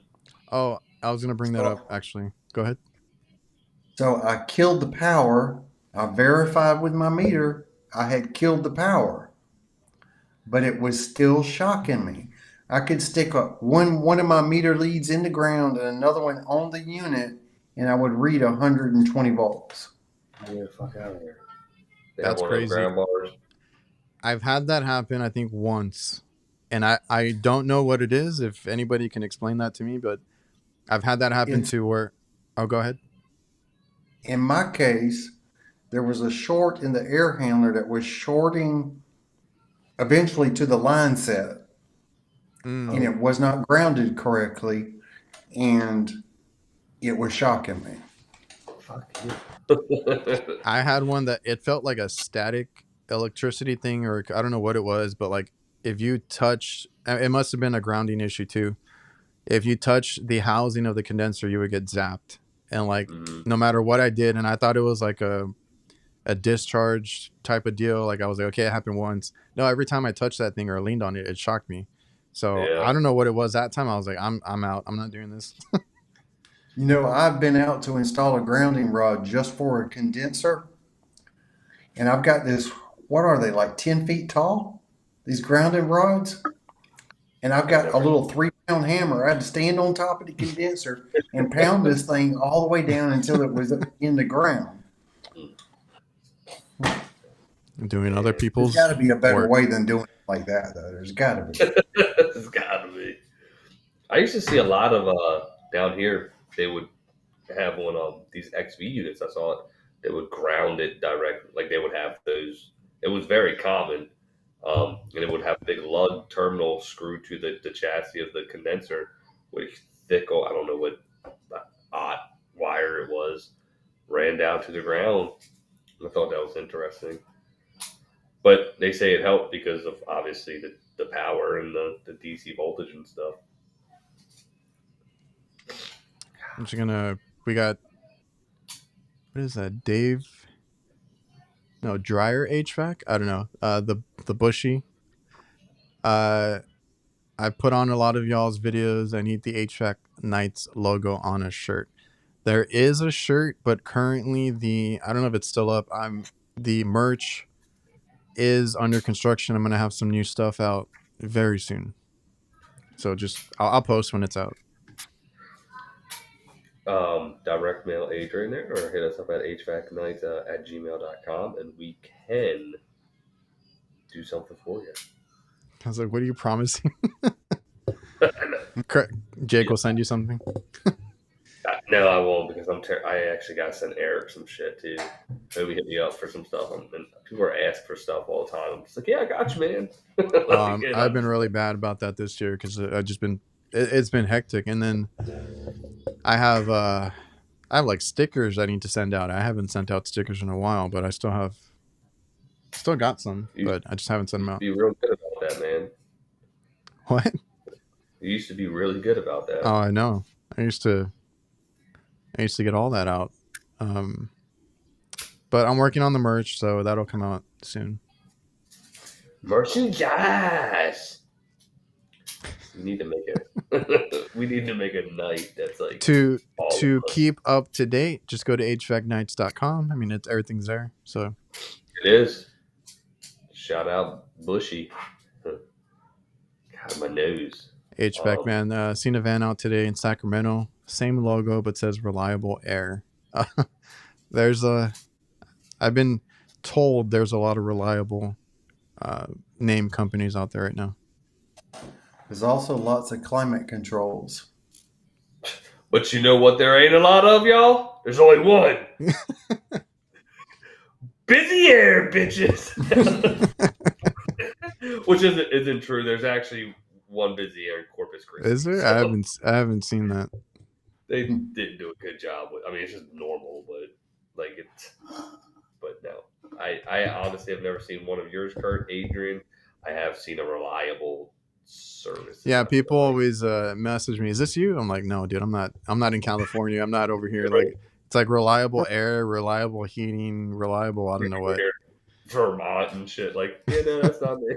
Oh, I was gonna bring that up actually. Go ahead.
So I killed the power. I verified with my meter I had killed the power, but it was still shocking me. I could stick one of my meter leads in the ground and another one on the unit, and I would read 120 volts.
Get the fuck out of here.
That's crazy. I've had that happen, I think, once, and I don't know what it is. If anybody can explain that to me, but I've had that happen too. Where, oh, go ahead.
In my case, there was a short in the air handler that was shorting eventually to the line set. And it was not grounded correctly, and it was shocking me.
Fuck you.
I had one that it felt like a static electricity thing, or I don't know what it was, but like if you touch, it must have been a grounding issue too. If you touch the housing of the condenser, you would get zapped, and like no matter what I did, and I thought it was like a discharge type of deal. Like I was like, okay, it happened once. No, every time I touched that thing or leaned on it, it shocked me. So I don't know what it was that time. I was like, I'm out. I'm not doing this.
You know, I've been out to install a grounding rod just for a condenser, and I've got this. What are they, like 10 feet tall? These grounding rods, and I've got a little 3-pound hammer. I had to stand on top of the condenser and pound this thing all the way down until it was in the ground.
Doing other people's.
There's got to be a better way than doing it like that, though. There's got to be.
There's got to be. I used to see a lot of down here. They would have one of these XV units. I saw it. They would ground it directly. Like they would have those. It was very common, and it would have a big lug terminal screwed to the chassis of the condenser with thick. I don't know what odd wire it was. Ran down to the ground. I thought that was interesting. But they say it helped because of obviously the power and the DC voltage and stuff.
I'm just gonna. We got. What is that, Dave? No, Dryer HVAC. I don't know. The bushy. I put on a lot of y'all's videos. I need the HVAC Knights logo on a shirt. There is a shirt, but currently I don't know if it's still up. The merch is under construction. I'm gonna have some new stuff out very soon. So I'll post when it's out.
Direct mail Adrian there, or hit us up at HVACKnights@gmail.com, and we can do something for you.
I was like, what are you promising? Jake will send you something.
No, I won't, because I actually got to send Eric some shit too. Maybe hit me up for some stuff. And people are asking for stuff all the time. I'm just like, yeah, I got you, man.
I've been really bad about that this year because it's been hectic. And then I have like stickers I need to send out. I haven't sent out stickers in a while, but I still got some, but I just haven't sent them out.
You real good about that, man.
What?
You used to be really good about that.
Oh, I know. I used to get all that out. But I'm working on the merch, so that'll come out soon.
Merchandise. We need to make a night that's like
to keep up to date. Just go to HVACKnights.com. I mean, everything's there. So
it is. Shout out Bushy. God, my nose.
HVAC man, seen a van out today in Sacramento. Same logo, but says reliable air. There's a. I've been told there's a lot of reliable name companies out there right now.
There's also lots of climate controls.
But you know what there ain't a lot of, y'all? There's only one. Busy air, bitches. Which isn't true. There's actually one busy air in Corpus Christi.
Is there?
So
I haven't seen that.
they didn't do a good job with. I mean, it's just normal, but like it's. But no, I honestly have never seen one of yours, Kurt, Adrian. I have seen a reliable service.
Yeah, people always message me. Is this you? I'm like, no, dude. I'm not. I'm not in California. I'm not over here.
Right.
Like, it's like reliable air, reliable heating, reliable. I don't know what.
Vermont and shit. Like, yeah, no, that's not me.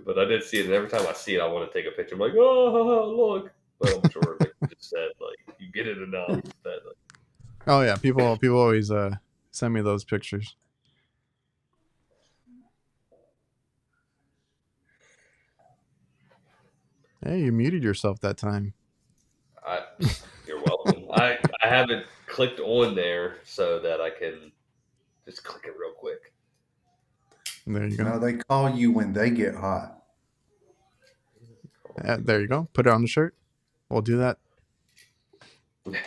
But I did see it, and every time I see it, I want to take a picture. I'm like, oh, look. But I'm sure, like you just said, like you get it enough that. Like,
Oh yeah, people always send me those pictures. Hey, you muted yourself that time.
You're welcome. I haven't clicked on there so that I can just click it real quick.
There you go.
No, they call you when they get hot.
There you go. Put it on the shirt. We'll do that.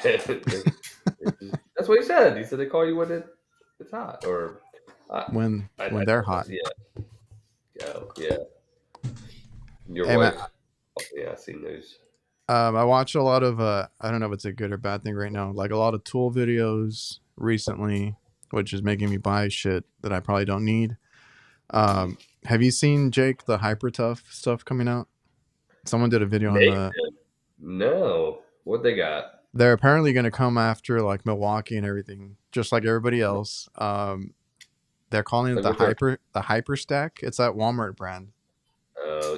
That's what he said. He said they call you when it's hot or
when they're hot.
Yeah. Your
Hey,
wife.
man,
Yeah, I've seen those.
I watch a lot of I don't know if it's a good or bad thing right now. Like a lot of tool videos recently, which is making me buy shit that I probably don't need. Have you seen, Jake, the hyper tough stuff coming out? Someone did a video on the.
No, what they got?
They're apparently going to come after like Milwaukee and everything, just like everybody else. They're calling it the hyper stack. It's that Walmart brand.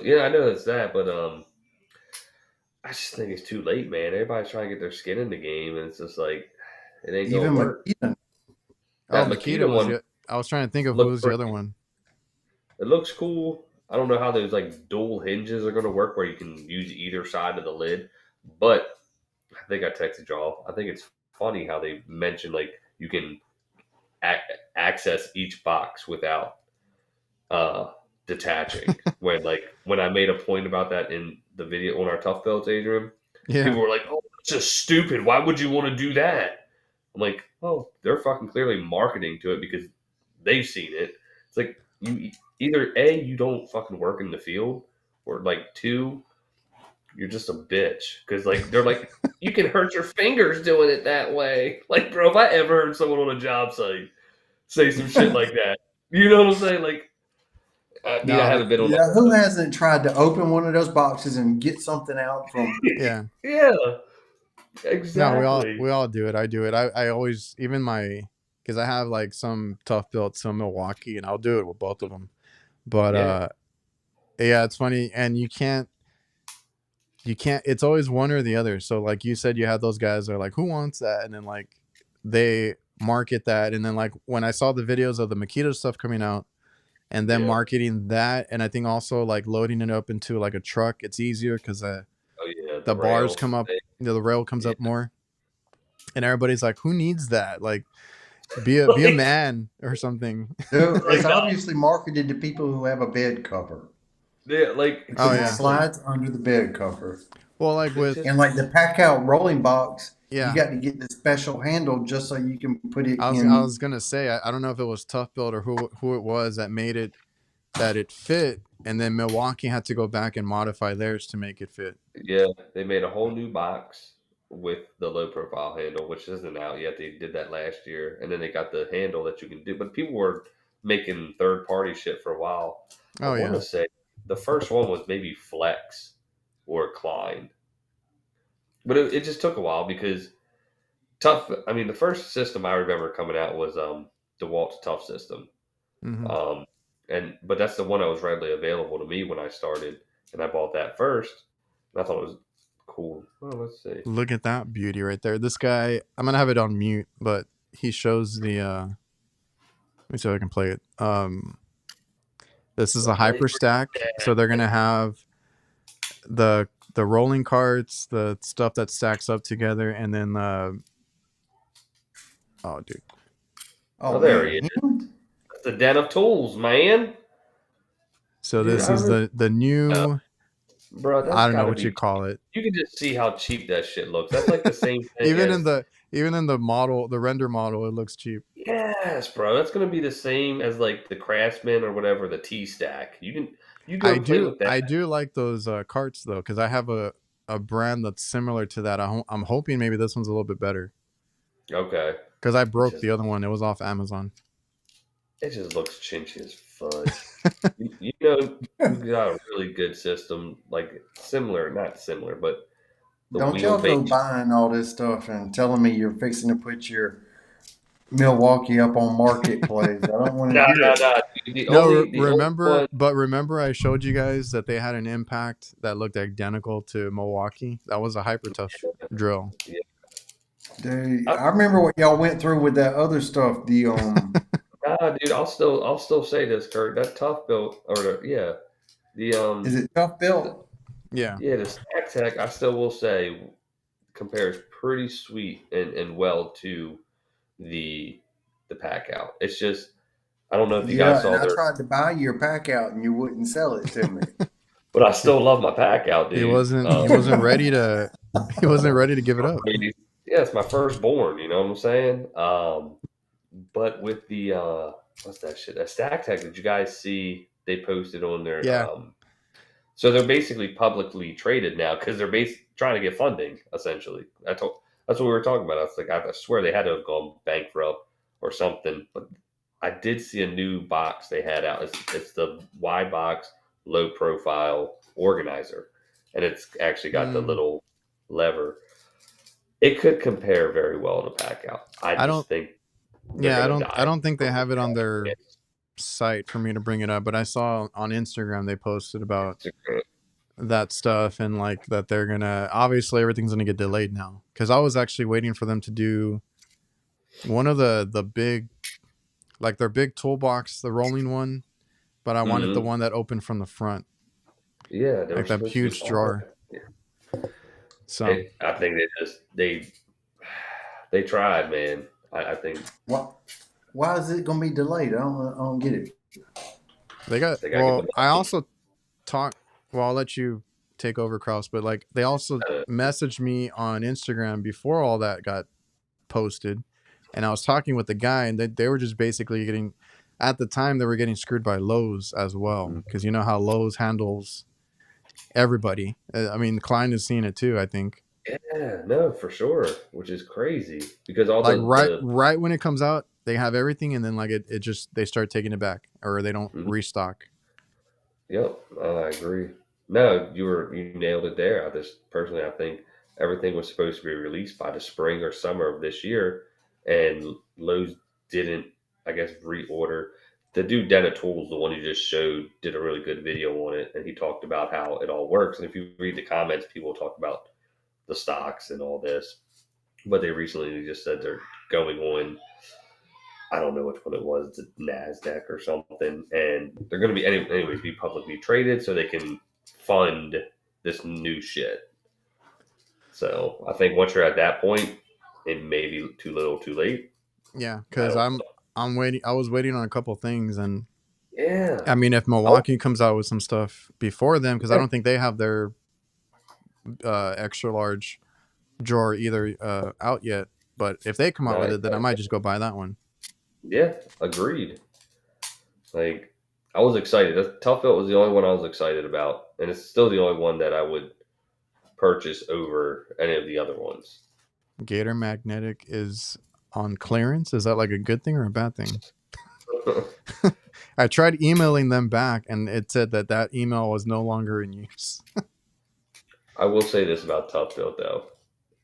Yeah, I know it's that, but I just think it's too late, man. Everybody's trying to get their skin in the game, and it's just like it ain't gonna work.
Makita.
That Makita one. I was trying to think of who was the other one.
It looks cool. I don't know how those like dual hinges are going to work, where you can use either side of the lid. But I think I texted y'all. I think it's funny how they mentioned like you can access each box without detaching. when I made a point about that in the video on our Tough Belts, Adrian, people were like, "Oh, it's just stupid. Why would you want to do that?" I'm like, "Oh, they're fucking clearly marketing to it because they've seen it." It's like you either A, you don't fucking work in the field, or like two, you're just a bitch. Because like they're like, you can hurt your fingers doing it that way. Like, bro, if I ever heard someone on a job site say some shit like that, you know what I'm saying? Like, I haven't been on.
Yeah, who hasn't tried to open one of those boxes and get something out from?
Yeah.
Exactly.
No, we all do it. I do it. I always, even because I have like some Tough Built, some Milwaukee, and I'll do it with both of them. But yeah, it's funny, and you can't. It's always one or the other. So like you said, you have those guys that are like, who wants that? And then like they market that, and then like when I saw the videos of the Makita stuff coming out, and then marketing that, and I think also like loading it up into like a truck, it's easier because the bars come up, the rail comes up more, and everybody's like, who needs that? Like, be a man or something.
It's obviously marketed to people who have a bed cover.
Yeah, like
it slides under the bed cover.
Well, like
like the pack out rolling box, you got to get the special handle just so you can put it in.
I was gonna say I don't know if it was Tough Built or who it was that made it that it fit, and then Milwaukee had to go back and modify theirs to make it fit.
Yeah, they made a whole new box with the low profile handle, which isn't out yet. They did that last year, and then they got the handle that you can do. But people were making third party shit for a while. I want to say the first one was maybe Flex or Klein, but it just took a while because the first system I remember coming out was DeWalt's Tough system.
Mm-hmm.
But that's the one that was readily available to me when I started, and I bought that first. And I thought it was cool. Well, let's see.
Look at that beauty right there. This guy, I'm gonna have it on mute, but he shows the. Let me see if I can play it. This is a hyper stack, so they're gonna have the rolling carts, the stuff that stacks up together, and then oh dude,
Oh,
Oh
there he
man,
is. That's the den of tools, man.
so
Dude,
this
I
is
remember,
the new.
bro.
I
That's
don't
got
know
to
what you
be.
call it.
You can just see how cheap that shit looks. That's like the same thing
even in
as.
the even in the model, the render model, it looks cheap.
Yes, bro. That's gonna be the same as like the Craftsman or whatever, the T stack. You
I
go play
do
with that.
I do like those carts though, because I have a brand that's similar to that. I'm hoping maybe this one's a little bit better
Okay.
because I
It's
broke
just
the other one. It was off Amazon.
it just looks chinchy as fudge. You know who got a really good system, like similar, not similar, but the
don't y'all go
wheelbase.
buying all this stuff and telling me you're fixing to put your Milwaukee up on Marketplace. I don't want to
No,
hear
no,
it.
no.
No,
The only one.
remember I showed you guys that they had an impact that looked identical to Milwaukee. That was a hyper tough drill.
Yeah,
Dude, I remember what y'all went through with that other stuff. The
nah, dude. I'll still say this, Kurt. That tough built, or the
is it tough built?
Yeah.
yeah, the Stack Tech. I still will say compares pretty sweet and well to the pack out. It's just I don't know if you guys
Yeah, and
saw
I
their,
tried to buy your pack out and you wouldn't sell it to me.
but I still love my pack out,
He
dude.
wasn't ready to he wasn't ready to give it up.
Yeah, it's my firstborn. You know what I'm saying? But with the what's that shit? That Stack Tech. Did you guys see? They posted on their
Yeah.
so they're basically publicly traded now because they're trying to get funding. Essentially, that's what we were talking about. I was like, I swear they had to have gone bankrupt or something. But I did see a new box they had out. It's the Y box low profile organizer, and it's actually got the little lever. It could compare very well to pack out. I
I
just
don't
think they're gonna
I
die.
don't think they have it on their site for me to bring it up, but I saw on Instagram they posted about that stuff and like that they're gonna obviously everything's gonna get delayed now because I was actually waiting for them to do one of the big like their big toolbox, the rolling one, but I wanted the one that opened from the front,
Yeah, they were
like that
supposed to
huge
be
drawer. So
I think they tried, man. I think
What? Why is it going to be delayed? I don't get it.
they got
they got to get
well.
the
I
money.
also talk. Well, I'll let you take over, Krauss. But like they also messaged me on Instagram before all that got posted, and I was talking with the guy, and they were just basically getting. At the time, they were getting screwed by Lowe's as well, because you know how Lowe's handles everybody. I mean, Klein is seeing it too. I think.
Yeah, no, for sure, which is crazy because all
Like
the
right when it comes out, they have everything, and then like it just they start taking it back, or they don't restock.
Yep, I agree. No, you nailed it there. I think everything was supposed to be released by the spring or summer of this year, and Lowe's didn't, I guess, reorder. The dude Dana Tools, the one you just showed, did a really good video on it, and he talked about how it all works. And if you read the comments, people talk about the stocks and all this, but they recently just said they're going on. I don't know which one it was, it's NASDAQ or something, and they're going to be anyways be publicly traded so they can fund this new shit. So I think once you're at that point, it may be too little, too late.
Yeah, because I'm waiting. I was waiting on a couple things, and
Yeah,
I mean, if Milwaukee comes out with some stuff before them, because I don't think they have their extra large drawer either out yet. But if they come out with it, then I might just go buy that one.
Yeah, agreed. Like I was excited. Tough Belt was the only one I was excited about, and it's still the only one that I would purchase over any of the other ones.
Gator Magnetic is on clearance. Is that like a good thing or a bad thing? I tried emailing them back, and it said that email was no longer in use.
I will say this about Tough Built though.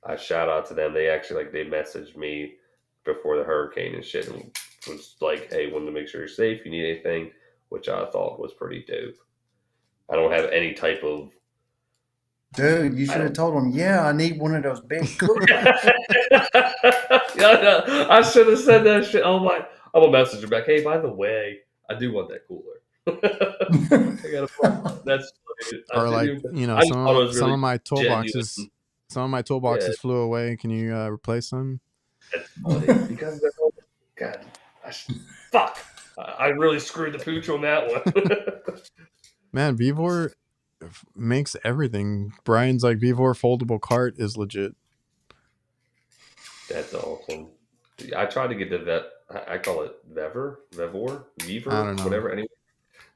I shout out to them. They actually they messaged me before the hurricane and shit, and was like, "Hey, wanted to make sure you're safe. You need anything," which I thought was pretty dope. I don't have any type of.
Dude, you should have told them, yeah, I need one of those big coolers.
I should have said that shit. Oh my! I'm gonna message her back. Hey, by the way, I do want that cooler. I got a that's I
Or
didn't
like,
even,
you know,
I just thought it was
some
really
of my
genuine. Yeah,
toolboxes flew away. Can you replace them?
that's funny because they're all, God, I, fuck. I really screwed the pooch on that one.
Man, Vivor makes everything. Brian's like Vivor foldable cart is legit.
That's awesome. I tried to get the vet. I call it
I
Vever,
don't know.
whatever. Anyway,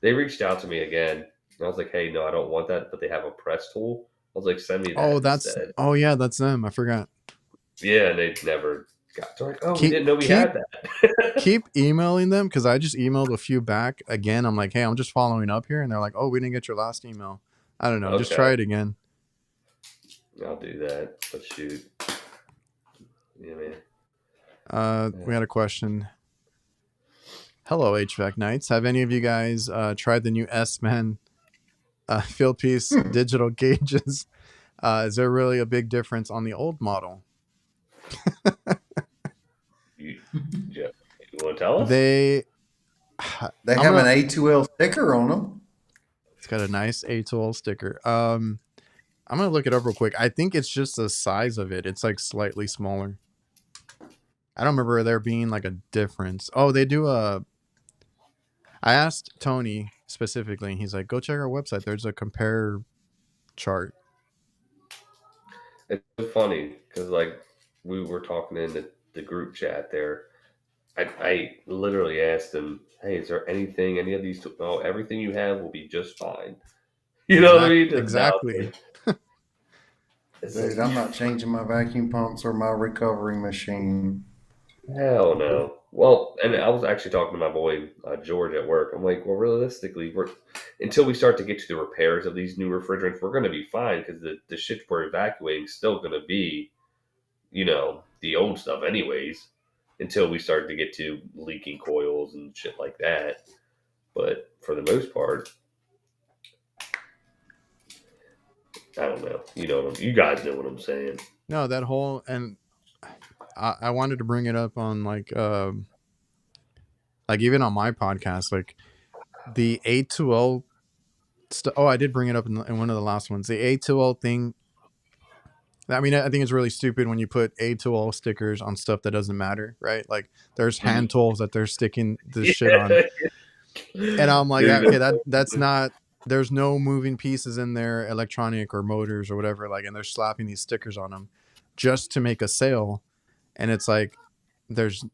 they reached out to me again, and I was like, "Hey, no, I don't want that." But they have a press tool. I was like, "Send me that instead."
Oh yeah, that's them. I forgot.
Yeah, and they never got. They're like, "Oh, we
Keep
didn't know we
keep
had that."
keep emailing them because I just emailed a few back again. I'm like, hey, I'm just following up here, and they're like, oh, we didn't get your last email. I don't know. Just try
Okay,
it again.
I'll do that. But shoot, yeah, man.
We had a question. Hello, HVAC Knights. Have any of you guys tried the new S-Man field piece digital gauges? Is there really a big difference on the old model?
You, Jeff, you want to tell us?
They,
They
I'm
have an
gonna.
A2L sticker on them.
It's got a nice A12 sticker. I'm gonna look it up real quick. I think it's just the size of it. It's like slightly smaller. I don't remember there being like a difference. Oh, they do a. I asked Tony specifically, and he's like, "Go check our website. There's a compare chart."
It's so funny because like we were talking in the group chat there. I literally asked him, "Hey, is there anything, any of these? No, everything you have will be just fine." You know what I mean? And now
Exactly.
it's
Dude,
like,
I'm not changing my vacuum pumps or my recovery machine.
hell no. Well, and I was actually talking to my boy George at work. I'm like, well, realistically, we're until we start to get to the repairs of these new refrigerants, we're going to be fine because the shit we're evacuating is still going to be, the old stuff, anyways. Until we start to get to leaking coils and shit like that. But for the most part, I don't know. You guys know what I'm saying.
No, that whole and I wanted to bring it up on like even on my podcast, like the A2L. Oh, I did bring it up in one of the last ones. The A2L thing. I mean, I think it's really stupid when you put A2L stickers on stuff that doesn't matter, right? Like there's hand tools that they're sticking this shit on,
Yeah,
and I'm like,
dude.
okay, that's not. There's no moving pieces in there, electronic or motors or whatever. Like, and they're slapping these stickers on them just to make a sale, and it's like there's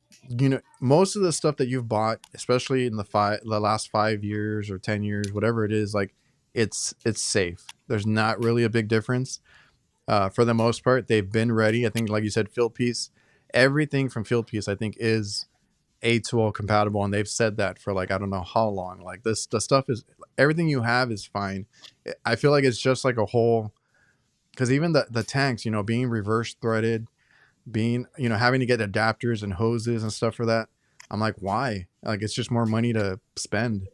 most of the stuff that you've bought, especially in the last 5 years or 10 years, whatever it is, like it's safe. There's not really a big difference. For the most part, they've been ready. I think, like you said, field piece, everything from field piece, I think is A2L compatible, and they've said that for like I don't know how long. Like the stuff is everything you have is fine. I feel like it's just like a whole because even the tanks, being reverse threaded, being having to get adapters and hoses and stuff for that. I'm like, why? Like it's just more money to spend.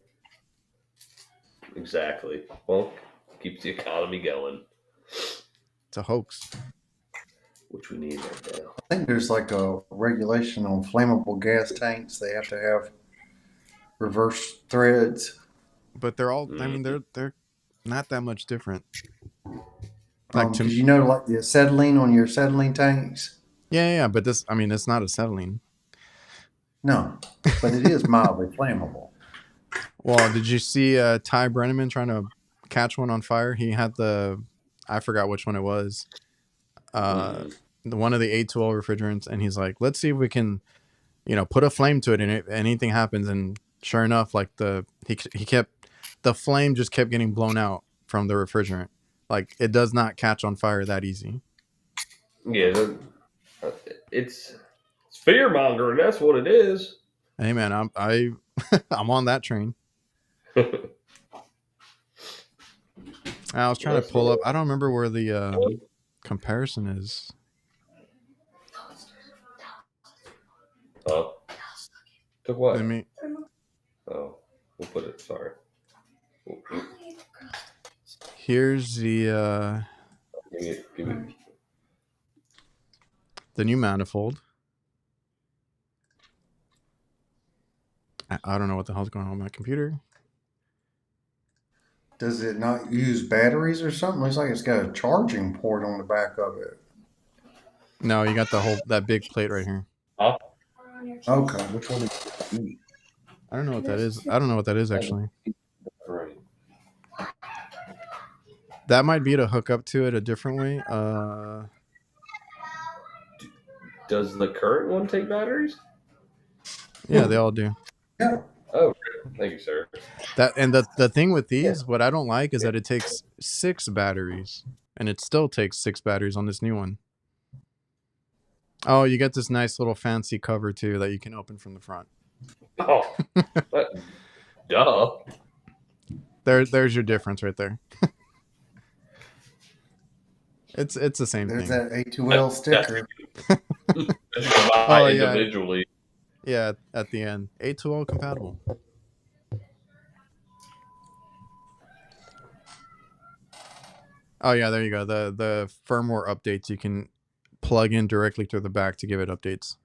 Exactly. Well, keeps the economy going,
It's a hoax.
which we need right now.
I think there's like a regulation on flammable gas tanks. They have to have reverse threads.
But they're all. I mean,
Mm.
they're not that much different. Like to
Because like the acetylene on your acetylene tanks.
yeah. But this, I mean, it's not acetylene.
No, but it is mildly flammable.
Well, did you see Ty Brenneman trying to catch one on fire? He had I forgot which one it was. Uh,
Mm.
the one of the A2L refrigerants, and he's like, let's see if we can, put a flame to it, and if anything happens, and sure enough, like the flame just kept getting blown out from the refrigerant. Like it does not catch on fire that easy.
Yeah, uh, it's fear mongering. That's what it is.
Hey man, I'm on that train. I was trying to
That's
pull up.
the
I don't remember where the comparison is.
oh, took
Let
what?
me.
Oh, we'll put it. Sorry.
Here's
Give me.
the new manifold. I don't know what the hell's going on with my computer.
Does it not use batteries or something? Looks like it's got a charging port on the back of it.
No, you got that big plate right here.
Huh?
Okay.
Which one is
I don't know what that is. I don't know what that is actually.
right?
That might be to hook up to it a different way.
Does the current one take batteries?
Yeah, they all do.
Yeah.
Oh, thank you, sir.
The thing with these, what I don't like is that it takes 6 batteries, and it still takes 6 batteries on this new one. Oh, you get this nice little fancy cover too that you can open from the front.
Oh, duh.
There's your difference right there. It's the same
There's
thing.
that A2L sticker.
You can buy
Oh, yeah.
individually.
Yeah, at the end, A2L compatible. Oh yeah, there you go. The firmware updates you can plug in directly through the back to give it updates.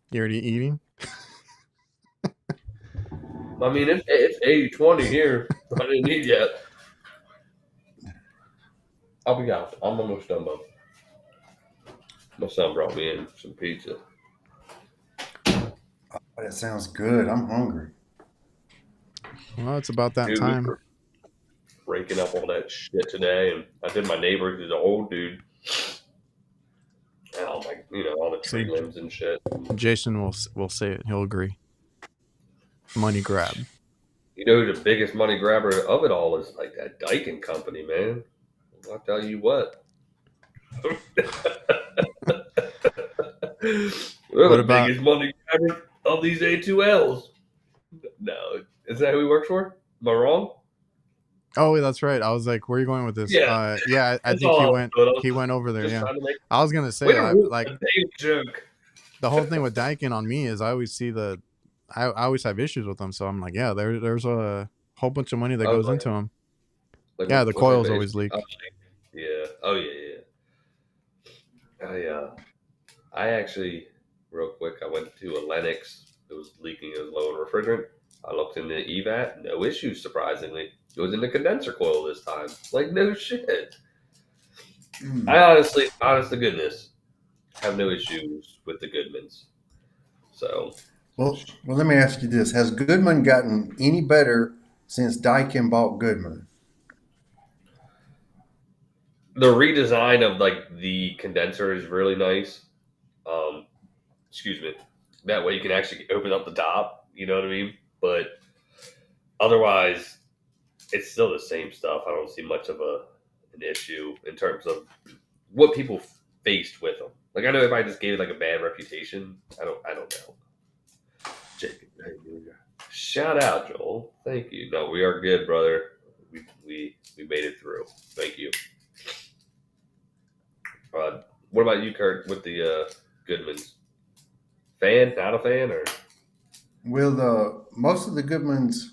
You already eating?
I mean, it's 80-20 here. I didn't eat yet. I'll be out. I'm almost done, bub. My son brought me in some pizza.
That sounds good. I'm hungry.
Well, it's about that
Dude, we
time.
were breaking up all that shit today, and I did my neighbor. He's an old dude. And all all the tree limbs and shit.
Jason will say it. He'll agree. Money grab.
You know who the biggest money grabber of it all is? Like that Daikin company, man. I'll tell you what. We're
What
the
about-
biggest money grabbers of these A2Ls. No, is that who he works for? Am I wrong?
Oh, that's right. I was like, "Where are you going with this?"
Yeah.
Yeah. I
That's
think
all
he
I was
went.
doing. I was
He went over there.
just
Yeah.
trying to make
I was gonna say,
way to ruin
like,
the Dave joke.
the whole thing with Daikin on me is I always see I always have issues with them. So I'm like, yeah, there's a whole bunch of money that goes into them.
Like,
Yeah,
what-
the
what
coils
they
always
base-
leak.
Yeah. Oh yeah. I actually, real quick, I went to a Lennox. It was leaking. It was low in refrigerant. I looked in the EVAT. No issues, surprisingly. It was in the condenser coil this time. Like, no shit. I honestly, honest to goodness, have no issues with the Goodmans. So,
Well, let me ask you this: has Goodman gotten any better since Daikin bought Goodman?
the redesign of like the condenser is really nice. Excuse me. That way you can actually open up the top. You know what I mean? But otherwise, it's still the same stuff. I don't see much of an issue in terms of what people faced with them. Like I know everybody just gave it like a bad reputation. I don't know. Jacob, shout out, Joel. Thank you. No, we are good, brother. We made it through. Thank you. What about you, Kurt, with the Goodmans? Fan? Not a fan, or?
Well, most of the Goodmans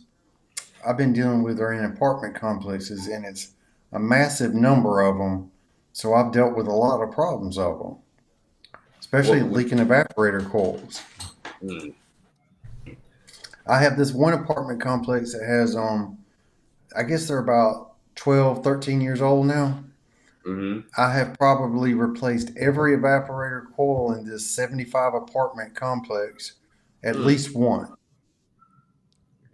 I've been dealing with are in apartment complexes, and it's a massive number of them. So I've dealt with a lot of problems of them, especially leaking evaporator coils. I have this one apartment complex that has, I guess they're about 12, 13 years old now.
Mm-hmm.
I have probably replaced every evaporator coil in this 75 apartment complex at least one.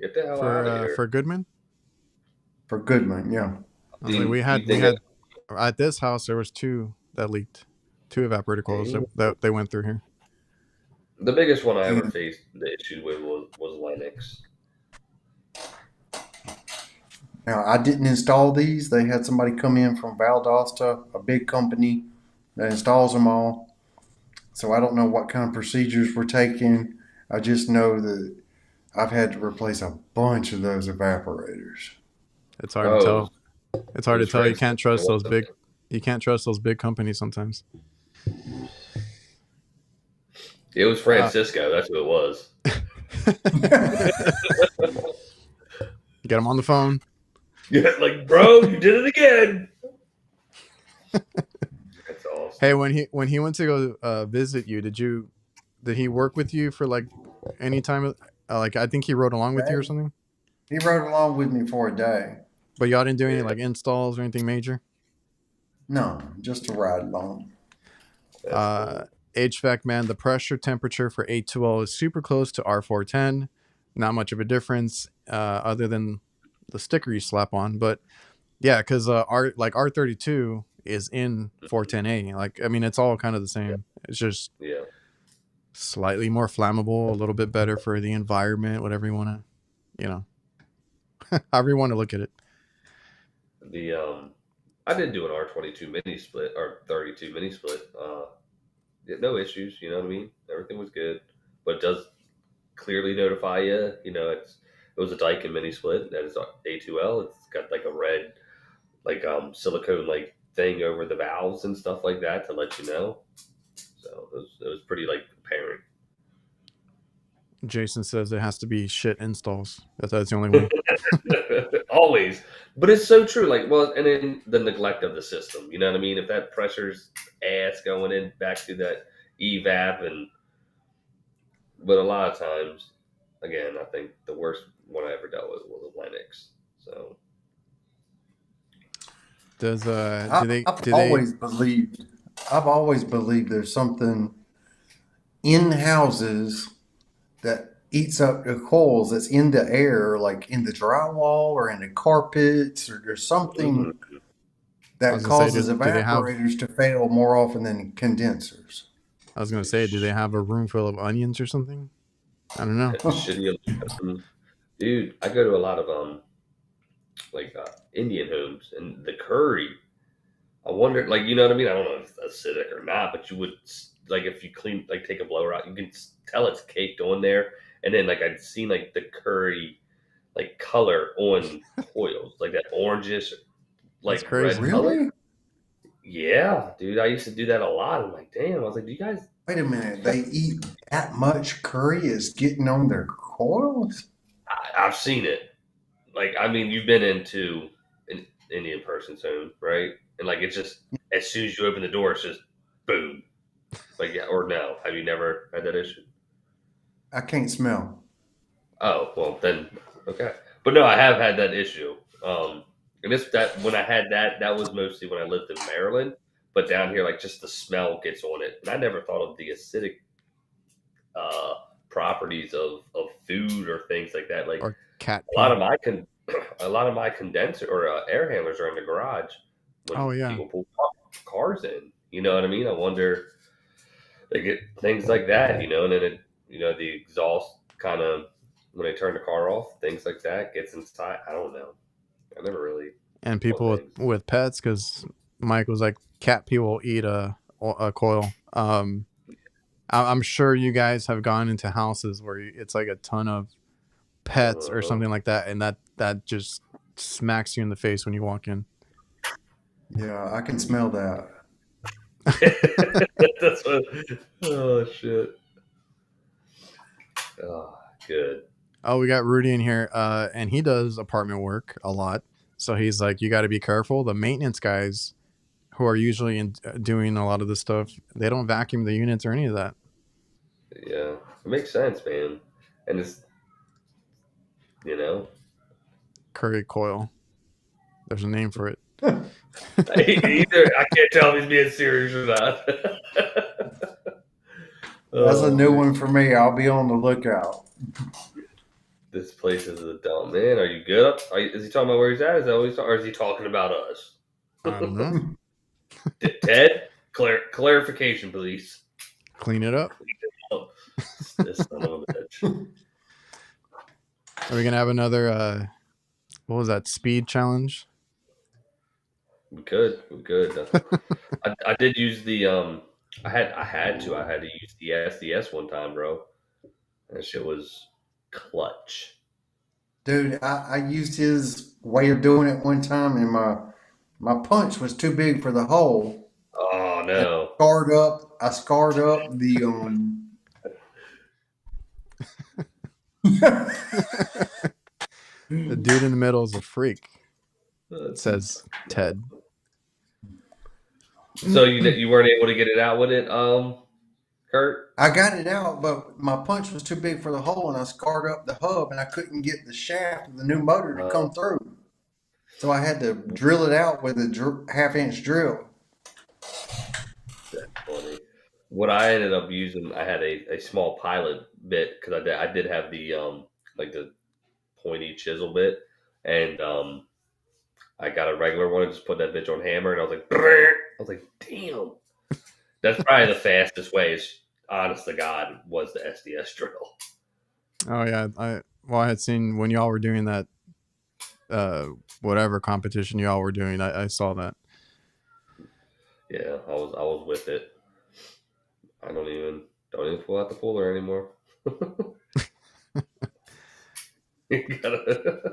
Get the hell out of here.
For Goodman.
For Goodman, yeah.
I was like, we had at this house there was 2 that leaked, 2 evaporator coils that they went through here.
The biggest one I ever faced the issue with was Lennox.
Now, I didn't install these. They had somebody come in from Valdosta, a big company that installs them all. So I don't know what kind of procedures were taken. I just know that I've had to replace a bunch of those evaporators.
It's hard to tell. It's hard to tell. You can't trust those big. You can't trust those big companies sometimes.
It was Francisco. That's who it was.
Get him on the phone.
Yeah, like, bro, you did it again. That's awesome.
Hey, when he went to go visit you, did you Did he work with you for like any time? Like I think he rode along with you or
Day.
something.
He rode along with me for a day.
But y'all didn't do any
Yeah,
like installs or anything major.
No, just to ride along.
that's
Uh,
cool.
HVAC man, the pressure temperature for A2L is super close to R410. Not much of a difference, other than the sticker you slap on. But yeah, because R32 is in
Mhm.
410A. Like I mean, it's all kind of the
Yeah,
same. It's just
yeah.
slightly more flammable, a little bit better for the environment, whatever you want to, however you want to look at it.
The I did do an R22 mini split or 32 mini split. Yeah, no issues. You know what I mean? Everything was good, but it does clearly notify you. It was a Daikin mini split. That is A2L. It's got like a red silicone like thing over the valves and stuff like that to let you know. So it was pretty like apparent.
Jason says it has to be shit installs. That's the only way.
Always, but it's so true. Like, well, and then the neglect of the system. You know what I mean? If that pressure's ass going in back to that evap, but a lot of times, again, I think the worst one I ever dealt with was a Lennox. So
Does
I, I've
do they
always believed, I've always believed there's something in houses that eats up the coils that's in the air, like in the drywall or in the carpets, or there's
mhm.
something
I was
that
gonna say
causes
do they have
evaporators to fail more often than condensers.
I was gonna say do they have a room full of onions or something? I don't know.
Shitty aluminum. Dude, I go to a lot of Indian homes, and the curry. I wonder, like, you know what I mean? I don't know if it's acidic or not, but you would like if you clean, like, take a blower out, you can tell it's caked on there. And then like I'd seen like the curry like color on coils, like that orangish,
That's
like red
crazy.
color.
Really?
Yeah, dude, I used to do that a lot. I'm like, damn. I was like, do you guys?
Wait a minute. They eat that much curry is getting on their coils?
I've seen it. Like, I mean, you've been into an Indian person's home, right? And like, it's just as soon as you open the door, it's just boom. Like, yeah, or no? Have you never had that issue?
I can't smell.
Oh, well then, okay. But no, I have had that issue. And this that when I had that, that was mostly when I lived in Maryland. But down here, like just the smell gets on it, and I never thought of the acidic uh, properties of food or things like that. Like
Or cat
a lot
pee.
of my a lot of my condenser or air handlers are in the garage when
Oh yeah.
people pull cars in. You know what I mean? I wonder they get things like that, and then the exhaust kind of when they turn the car off, things like that gets inside. I don't know. I never really
And
thought
people
things.
with pets, because Mike was like, cat pee will eat a coil. I'm sure you guys have gone into houses where it's like a ton of pets or
Uh,
something like that, and that just smacks you in the face when you walk in.
Yeah, I can smell that.
that's what. Oh shit. Oh, good.
Oh, we got Rudy in here, and he does apartment work a lot. So he's like, you got to be careful. The maintenance guys who are usually doing a lot of this stuff, they don't vacuum the units or any of that.
Yeah, it makes sense, man. And it's you know
Curry coil. There's a name for it.
either I can't tell if he's being serious or not.
That's a
Oh
new
man.
one for me. I'll be on the lookout.
This place is a dump, man. Are you good up? Is he talking about where he's at? Is that what or is he talking about us?
I don't know.
Ted, clarification, please.
Clean it up.
Oh, this son of a bitch.
Are we gonna have another? What was that speed challenge?
We could. I did use the I had to use the SDS one time, bro. That shit was clutch.
Dude, I used his way of doing it one time, and my punch was too big for the hole.
Oh
And
no.
I scarred up the
The dude in the middle is a freak,
That's-
says Ted.
So you weren't able to get it out with it, Kurt?
I got it out, but my punch was too big for the hole, and I scarred up the hub, and I couldn't get the shaft of the new motor to
Uh,
come through. So I had to drill it out with a half-inch drill.
that's funny. What I ended up using, I had a small pilot bit because I did have the like the pointy chisel bit, and I got a regular one and just put that bitch on hammer, and I was like, "Brrr." I was like, damn. That's probably the fastest way. Is honest to God was the SDS drill.
Oh yeah, I had seen when y'all were doing that whatever competition y'all were doing. I saw that.
Yeah, I was with it. I don't even pull out the puller anymore.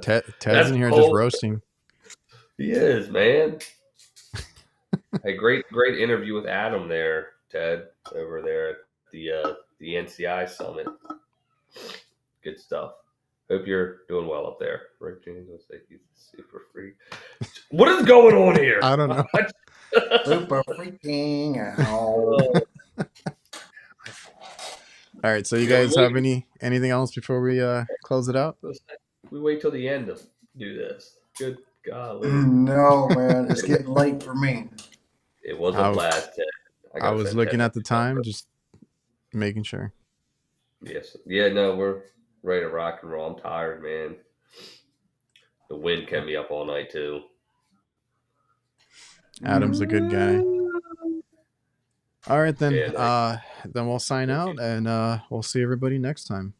Ted's
That's
in here just
cold.
roasting.
He is, man. Hey, great interview with Adam there, Ted, over there at the NCI summit. Good stuff. Hope you're doing well up there. Rick James will say he's a super freak. What is going on here?
I don't know.
Super freaking out.
All right, so you
Yeah,
guys have anything else before we close it out?
we wait till the end to do this. Good golly.
No, man, it's getting late for me.
It was a blast, Ted.
I was looking at the time,
number.
just making sure.
Yes. Yeah, no, we're ready to rock and roll. I'm tired, man. The wind kept me up all night too.
Adam's a good guy. All right then.
Yeah,
Then we'll sign out, and we'll see everybody next time.